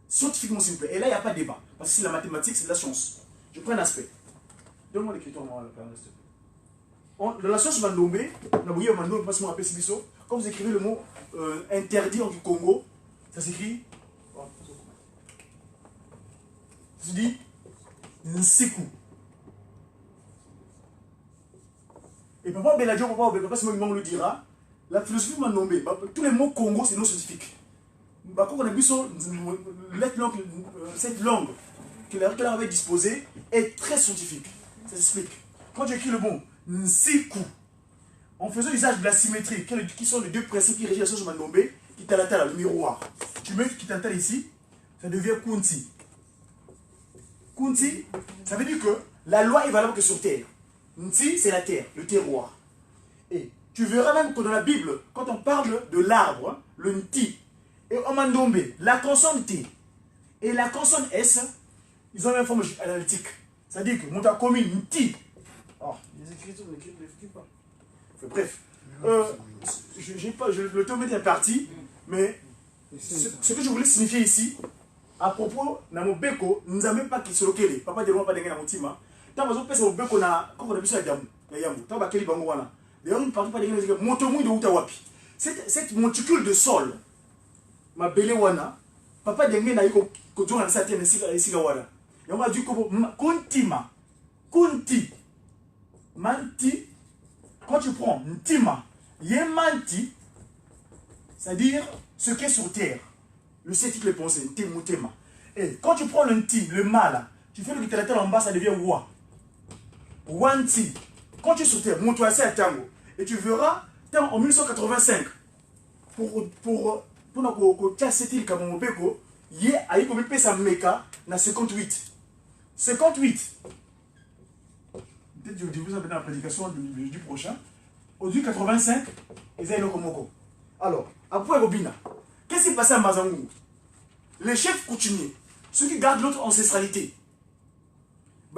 Scientifiquement, s'il vous plaît. Et là, il n'y a pas de débat. Parce que c'est la mathématique, c'est la science. Je prends un aspect. Donne-moi l'écriture, moi, s'il te plaît. Dans la science Mandombe, quand vous écrivez le mot interdit en Congo, ça s'écrit. Ça se dit Nsiku. Et papa Beladjo, papa Simon le dira, la philosophie Mandombe, tous les mots Congo, c'est non scientifique. Cette langue qu'elle avait disposée est très scientifique. Ça s'explique. Quand tu écris le mot Nsiku, en faisant usage de la symétrie, qui sont les deux principes qui régissent la science Mandombe, qui t'a le miroir. Tu mets qui t'entale ici, ça devient Kunti. Kunti, ça veut dire que la loi est valable que sur terre. Nti, c'est la terre, le terroir. Et tu verras même que dans la Bible, quand on parle de l'arbre, hein, le Nti, et Omandombe, la consonne T et la consonne S, ils ont la même forme analytique. C'est-à-dire que mon commune Nti. Oh, les écritures ne l'écrivent pas. Bref, le théorie est parti, mais ce que je voulais signifier ici, à propos de mon beko, nous n'avons pas qui se localisent. Papa de l'homme pas d'engager dans mon team. Tant que je mon beko na, quand on a vu ça, il y a tant que keli bango wana. D'ailleurs, une partie pas d'engager dans mon tomou de utawapi. Cette monticule de sol, ma belle wana, papa d'engager na yiko kojo na sa tienne ici wana. Et on va dire que kuntima, kunti, manti. Quand tu prends ntima, yemanti, c'est-à-dire ce qui est sur terre. Le scientifique le pensée, ntemutema. Et quand tu prends le nti, le ma là, tu fais le littérateur en bas, ça devient wa. Wanti. Quand tu es sur terre, monte-toi assez à tango. Et tu verras, en 1985, pour casser il comme mon beko, il y a eu comme une sa meka, na 58. 58. Peut-être que je vous avez dans la prédication du prochain. Aujourd'hui 85, ils ont le Komoko. Alors, après Robina, qu'est-ce qui s'est passé à Mazangou? Les chefs coutumiers, ceux qui gardent l'autre ancestralité,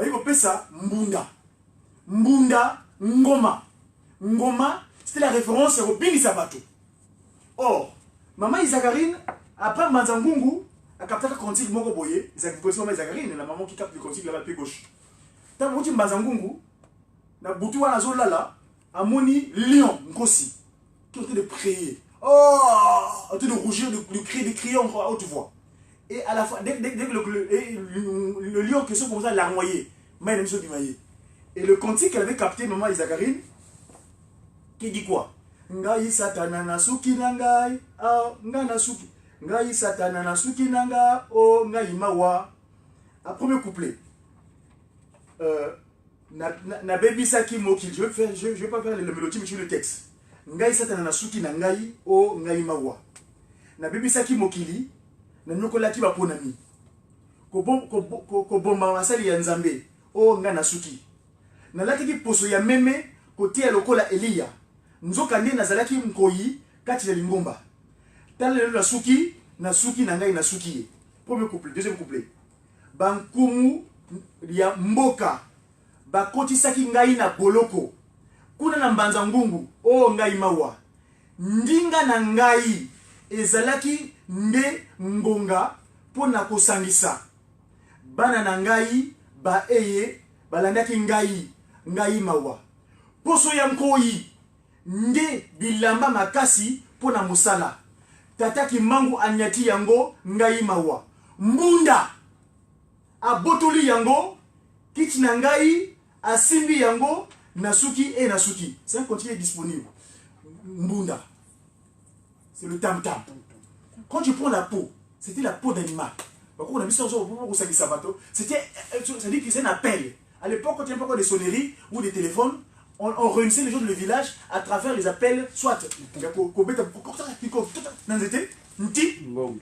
ils ont appelé ça Mbunda. Mbunda, Ngoma. Ngoma, c'était la référence à Robini Sabato. Or, maman Isagarine, après Mazangungu, a capté le cantique Moko Boye, Isagarine, la maman qui capte le cantique là-bas, pied gauche. Tant que Mazangungu, na butu wana zolala amoni lion ngosi qui est en train de prier, en train de rougir, de crier en haute voix. Et à la fin, dès que le lion qui se commence à larmoyer, et le cantique qu'elle avait capté maman Isagarine qui dit quoi? Ngai satana nasuki nangai, ngai nasuki, ngai satana nasuki nanga, oh ngai mawa. À premier couplet. Na baby saki moki, je vais pas faire le mélodie mais je le texte. Ngai satana na suki na ngai o ngai mawa. Na baby saki mokili na nyokola ki ba ponami. Ko bomba wasali ya nzambe o nga na suki. Na laki ki poso ya meme kote ya lokola Elia. Nzoka nde nazalaki mkoyi kati ya lingomba. Tala na suki na ngai na suki. Premier couplet, deuxième couplet. Bankumu ya mboka bakotisaki ngai na boloko kuna na mbanza ngungu o ngai mawa ndinga na ngai ezalaki nde ngonga pona kosangisa bana na ngai baeye balandaki ngai mawa poso ya nkoyi nde bilamba makasi pona musala tataki mangu anyati yango ngai mawa mbunda abotoli yango kiti na ngai asimbi yango nasuki et nasuki. C'est un continu disponible. Mbunda. C'est le tam-tam. Quand tu prends la peau, c'était la peau d'animal. C'était, ça dit que c'est un appel. À l'époque, quand il n'y avait pas encore des sonneries ou des téléphones, on réunissait les gens du village à travers les appels, soit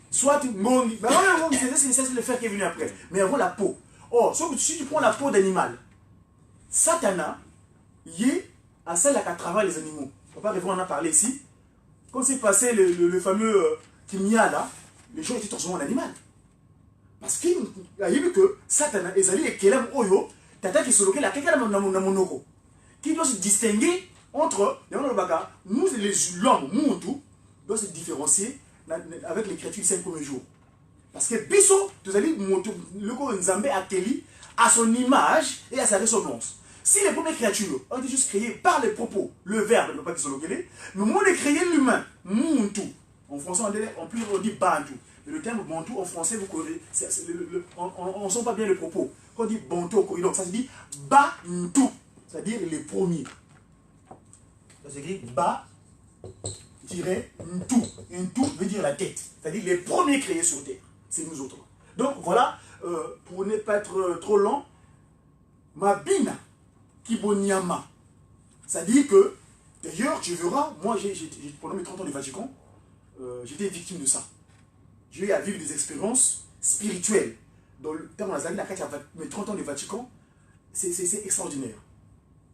soit ngongi. C'est le fer qui est venu après. Mais avant la peau. Or, si tu prends la peau d'animal, Satana, y est à celle à travers les animaux. Papa Révon en a parlé ici. Quand c'est passé le fameux Kimia là, les gens étaient transformés en animal. Parce qu'il y a vu que Satana, Ezali et Kelem Oyo, Tata qui se loquait la Kekala Namonoko, qui doit se distinguer entre nous, l'homme, Moutou, doit se différencier avec les créatures du 5 premiers jours. Parce que Bisso, tu as dit, le Nzambé a Kelly à son image et à sa ressemblance. Si les premières créatures ont été juste créées par les propos, le verbe, ne pas qu'ils sont localisés, mais moi, on a créé l'humain, Muntu. En français, en plus, on dit Bantu. Mais le terme Bantu, en français, vous connaissez, on ne sent pas bien les propos. Quand on dit Bantu, donc ça se dit Bantu, c'est-à-dire les premiers. Ça s'écrit Ba-Ntu. Ntu veut dire la tête, c'est-à-dire les premiers créés sur Terre. C'est nous autres. Donc voilà, pour ne pas être trop lent, Mabina Kibonyama. C'est-à-dire que, d'ailleurs, tu verras, moi, pendant mes 30 ans du Vatican, j'étais victime de ça. J'ai eu à vivre des expériences spirituelles. dans le temps la 30 ans du Vatican, c'est extraordinaire.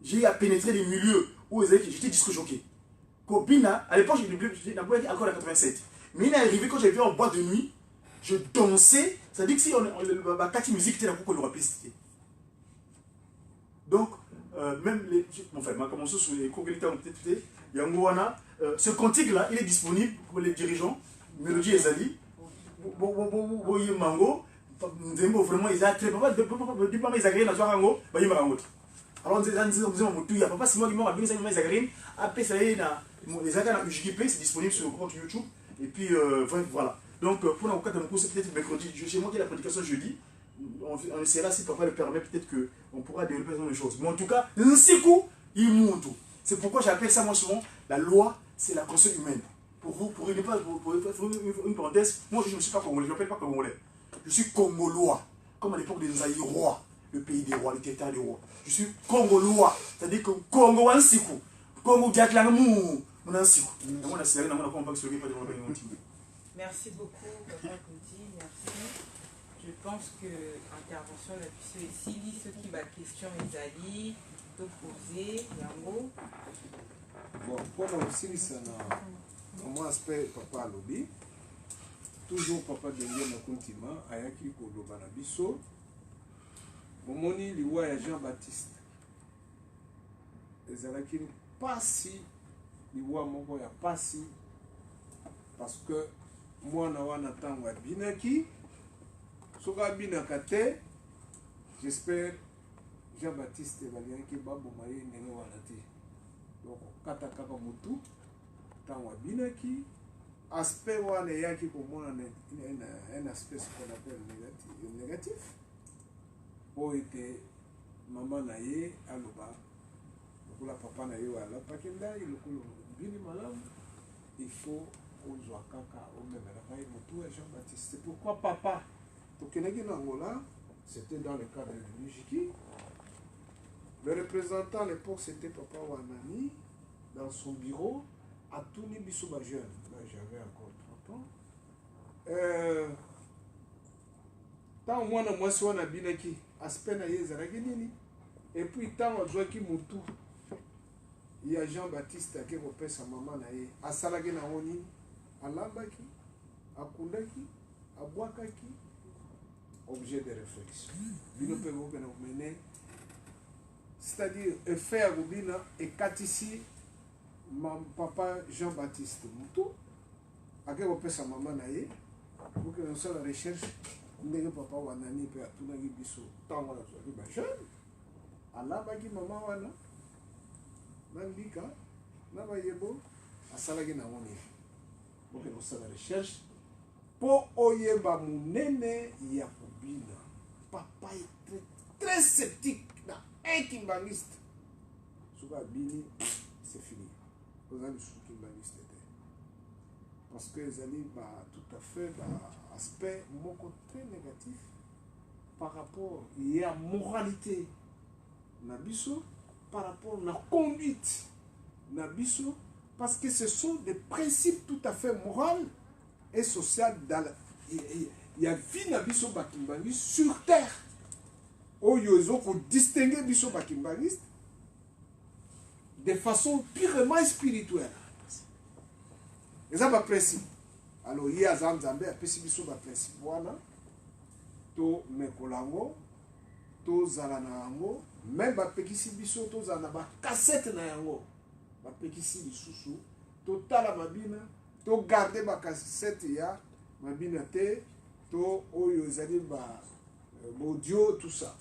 J'ai à pénétrer des milieux où j'étais disque jockey. Kobina, à l'époque, j'ai encore en 87. Mais il est arrivé quand j'avais en boîte de nuit, je dansais, ça dit que si on a 4 musiques, c'était la coupe qu'on aurait pu citer. Donc, même les. Enfin, ma commencé sur les cours peut-être, Yangoana, ce cantique-là, il est disponible pour les dirigeants, Mélodie Ezali, Boye Mango, Nzembo, vraiment, ils ont très pas de ils agréent dans Soarango, Baye Marango. Alors, on disait, il y a pas si moi qui m'a bien ça, ils agréent, après, ça y est, les agréents UJP, c'est disponible sur le compte YouTube, et puis, voilà. Donc, pour la cas de mon cours, c'est peut-être mercredi, chez moi qui a la prédication jeudi. On essaiera, si papa le permet, peut-être qu'on pourra développer ce genre de choses. Mais en tout cas, il monte. C'est pourquoi j'appelle ça moi souvent la loi, c'est la conscience humaine. Pour une parenthèse, moi je ne suis pas congolais, je ne m'appelle pas congolais. Je suis congolois, comme à l'époque des Zaïrois, le pays des rois, le territoire des rois. Je suis congolois, c'est-à-dire que Congo Wansiku, Congo Diatlangamou, mon Ansiku. Merci beaucoup, Papa Gaudi, merci. Je pense que l'intervention de la puissance ceux qui va question Ezali, poser, Yango. Bon, pour aussi, ça comment aspect papa lobby, toujours papa de na continent, ayaki koloba na biso, momoni liwa ya Jean-Baptiste. Ezalaki pasi liwa moko ya pasi, parce que moi na wana tango abinaki, soka abinaka te, j'espère Jean-Baptiste Valianki Babo Maye Nene Wanati. Donc, Katakaka Mutu, Tanwa Binaki, aspect wane yaki pour moi un aspect ce qu'on appelle négatif. Pour être maman naye aloba, pour la papa naye wala pakenda, il bini malam, il faut aux Ouakaka, au même la Mutu et Jean-Baptiste. C'est pourquoi papa, Tokenegi Nangola, c'était dans le cadre de l'Ujiki. Le représentant à l'époque, c'était Papa Wanani, dans son bureau, à Touni Bissouba jeune. Là, j'avais encore 30 ans. Tant moi, moi, si on a bien qui, aspect na yezaragenini. Et puis, tant on joue qui moutou, il y a Jean-Baptiste qui repère sa maman naïe, à Salagena Oni, à Lambaki, à Kundaki, à Boakaki, objet de réflexion. Bino peut vous mener. C'est-à-dire, effet à Goubina et Katisi, mon papa Jean-Baptiste Moutou, à quel moment sa maman naïe, pour que nous soit la recherche, nous papa Wanani peut à tout le monde biso, tant qu'on a soit jeune, à la bagi maman Wana, Nambika, Nabayebo, à Salagi Namoni, pour que nous soit la recherche, pour Oyeba Mounene Yakubina, papa est très sceptique. Un kimbaniste, c'est fini. Vous avez le kimbaniste. Parce que les amis, tout à fait, aspect très négatif par rapport à la moralité, Nabiso, par rapport à la conduite, Nabiso, parce que ce sont des principes tout à fait moraux et sociaux. Il y a vie Nabiso Bakimbangi sur terre. Oyo ezoko distinguer biso bakimbaniste de façon purement spirituelle. Eza ba principe. Alors il y a Nzambe apesi biso ba principe wana to mekolango to zala na yango même ba pekisi biso to zala ba cassette na yango ba pekisi lisusu to tala mabina to garder ba cassette ya mabina te to oyo ezali ba audio tout ça.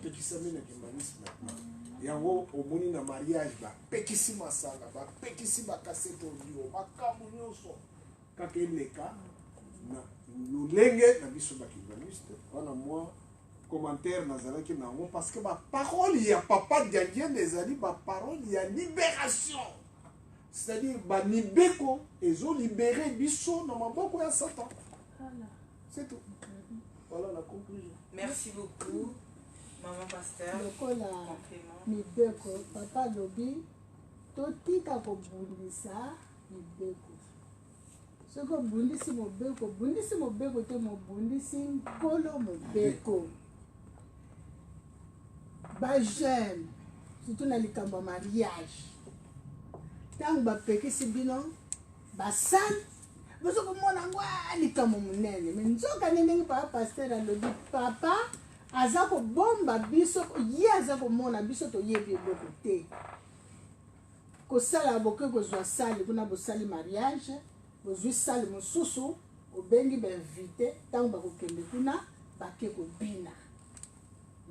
Pekisami na kimbanisme maintenant. Yango omoni na mariage ba pekisi masanga ba pekisi ba cassette audio ba kamu nyonso kaka eleka na lolenge na biso ba kimbaniste. Wana moi commentaire nazalaki nango parce que ba parole ya papa Diandien ezali ba parole ya libération. C'est-à-dire ba nibeko ezo libérer biso na maboko ya Satan. C'est tout. Voilà la conclusion. Merci beaucoup. Maman Pasteur, lokola mibeko papa lobi totika kobundisa mibeko soki obundisi mobeko te mobundisi nkolo mobeko. Bajeune surtout na likambo ya mariage ntango bapekisi bino basali bozokomona yango likambo monene me nzoka nde ndenge papa paster alobi papa aza kobomba biso ye aza komona biso toyebi eloko te kosala boke kozwa sali kuna bosali mariage bozwi sali mosusu obengi bainvite ntango bakokende kuna bake kobina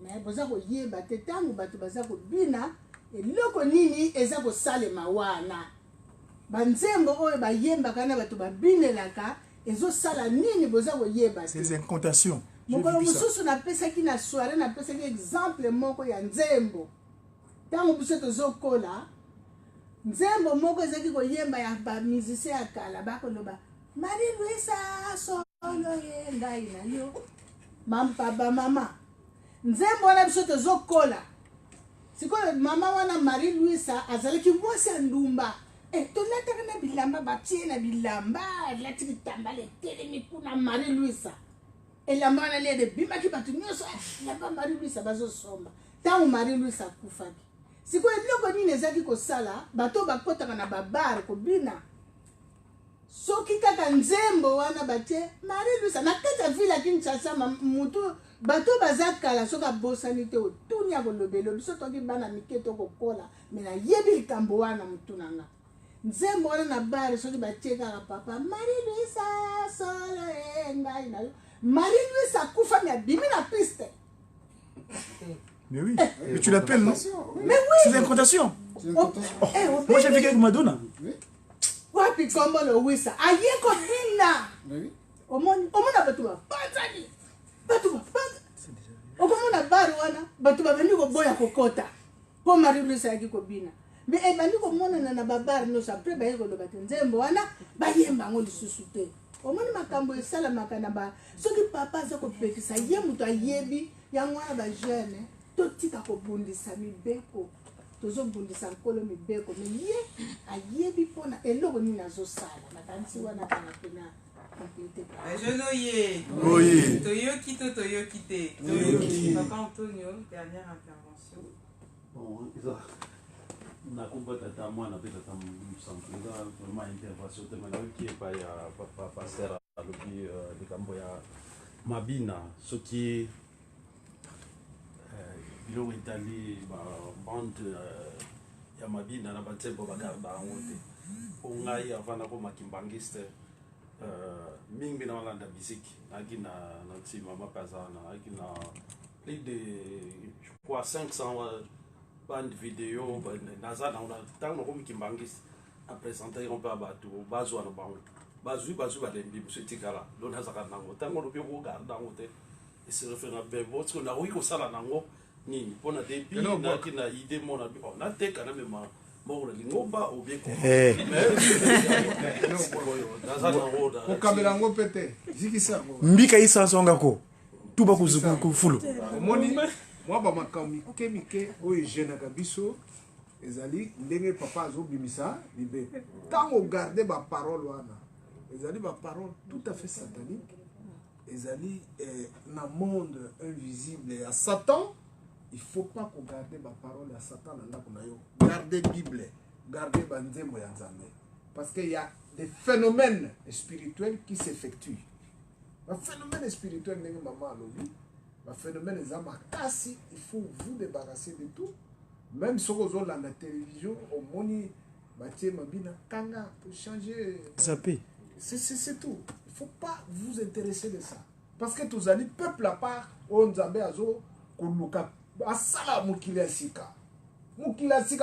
me boza koyeba te ntango bato baza kobina eloko nini eza kosalema wana banzembo oyo bayembaka na bato babinelaka ezosala nini boza koyeba te. Ces incantations. mokolo mosusu napesaki na soirée napesaki exemple moko ya nzembo ntango biso tozokola nzembo moko ezaki koyemba ya bamusicien ya kala bakoloba Marie Louisa solo ye ngai na yo mampaba mama nzembo wana biso tozokola sikoyo mama wana Marie Louisa azalaki mwasi ya ndumba tolataka na bilamba batie na bilamba alati bitambala etelemi kuna Marie Louisa elamba wana liede bimaki bato nyonso elamba Marie Louisa bazosomba ntango Marie Louisa akufaki sikoyo eloko nini ezalaki kosala bato bakotaka na babare kobina soki kaka nzembo wana batie Marie Louisa na kati ya ville ya Kinshasa mutu bato baza kala soki abosani te otuni akolobelo biso toki bana mike tokokola me nayebi likambo wana mutu na nga nzembo wana na bare soki batie kaka papa Marie Louisa solo ngai na yo Marie Louisa akufa me abimi na piste. Mais oui, mais tu l'appelles, non? Mais oui. C'est l'incantation. Moi j'ai vécu avec Madonna. Wapi kombo Louisa aye kobina omona bato bapanzani bato bapanza okomona bare wana bato babandi koboya kokota mpo Marie Louisa ayaki kobina me ebandi komonana na babare nyonso apres baye koloba te nzembo wana bayemba yango lisusu te omoni makambo esalamaka na soki papa aza kopekisa ye moto ayebi yango wana bajeune totika kobundisa mibeko tozobundisa nkolo mibeko me ye ayebi mpona eloko nini azosala makanisi wana kana pena Jeune oye. Oui. Toyoki to toyoki te. Papa Antonio, dernière intervention. Bon, ça. Na kumba tata mwana pe tata msamfunga vraiment intervention te mana qui est pas ya papa pasteur alobi likambo ya mabina soki bilo itali ba bande ya mabina na batsembo bagarda ngote ongai avana ko makimbangiste mingi na walanda musique akina na tsima mapazana akina plus de je crois 500 bande vidéo naza na una tango ko mikimbangisi a présenter on pa bato bazwa na bango bazwi balembi musetikala lo naza ka nango tango lo ko garda ngote et se refaire un bebo parce qu'on a oui ko sala nango nini pona depuis na kina idée mona na teka na mema mo le ngomba ou bien ko kamela ngo pete zikisa Mbika isa songa ko tuba ku fulu. omoni moi bamakambo mike oyo egenaka biso ezali ndenge papa azobimisa libeko ntango ogarde baparole wana ezali baparole tout à fait satanique ezali na monde invisible ya Satan. Il ne faut pas qu'on garde ma parole à Satan dans la yo. Gardez la Bible, gardez Banzembo Yanzambe. Parce qu'il y a des phénomènes spirituels qui s'effectuent. Un phénomène spirituel, maman a un phénomène zamakasi, il faut vous débarrasser de tout. Même si vous avez la télévision, au moni, Mathieu Mabina, Kanga, pour changer. Zappé. C'est tout. Il ne faut pas vous intéresser de ça. Parce que tous les peuples à part, on Zambé Azo, Kuluka. Asala mukila sika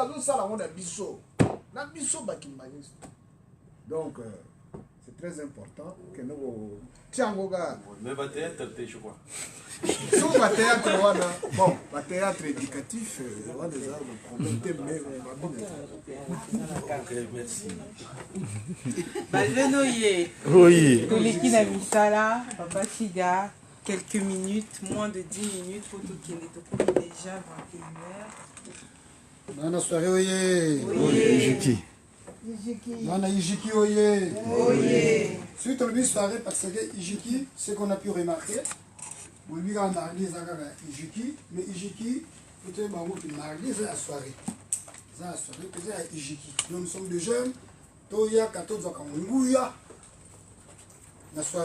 zo sala ngona biso na biso bakimbanisi. Donc c'est très important que nous tiangoga mais va théâtre je crois so ba théâtre wana bon ba théâtre éducatif wana des arbres problème mais ok merci Bajenoye. Oui. Toleki na misala, papa Siga. Quelques minutes, moins de 10 minutes pour tout qu'il est déjà 21h. Bonne soirée, oui. Oui. Juki. Ijiki. Nana Ijiki oye. Oye. Suite au soirée parce que Ijiki, ce qu'on a pu remarquer, on lui a mardi Ijiki, mais Ijiki, peut-être mardi c'est la soirée. C'est la soirée, peut-être Ijiki. Nous sommes des jeunes, Toya 14 ans, la soirée.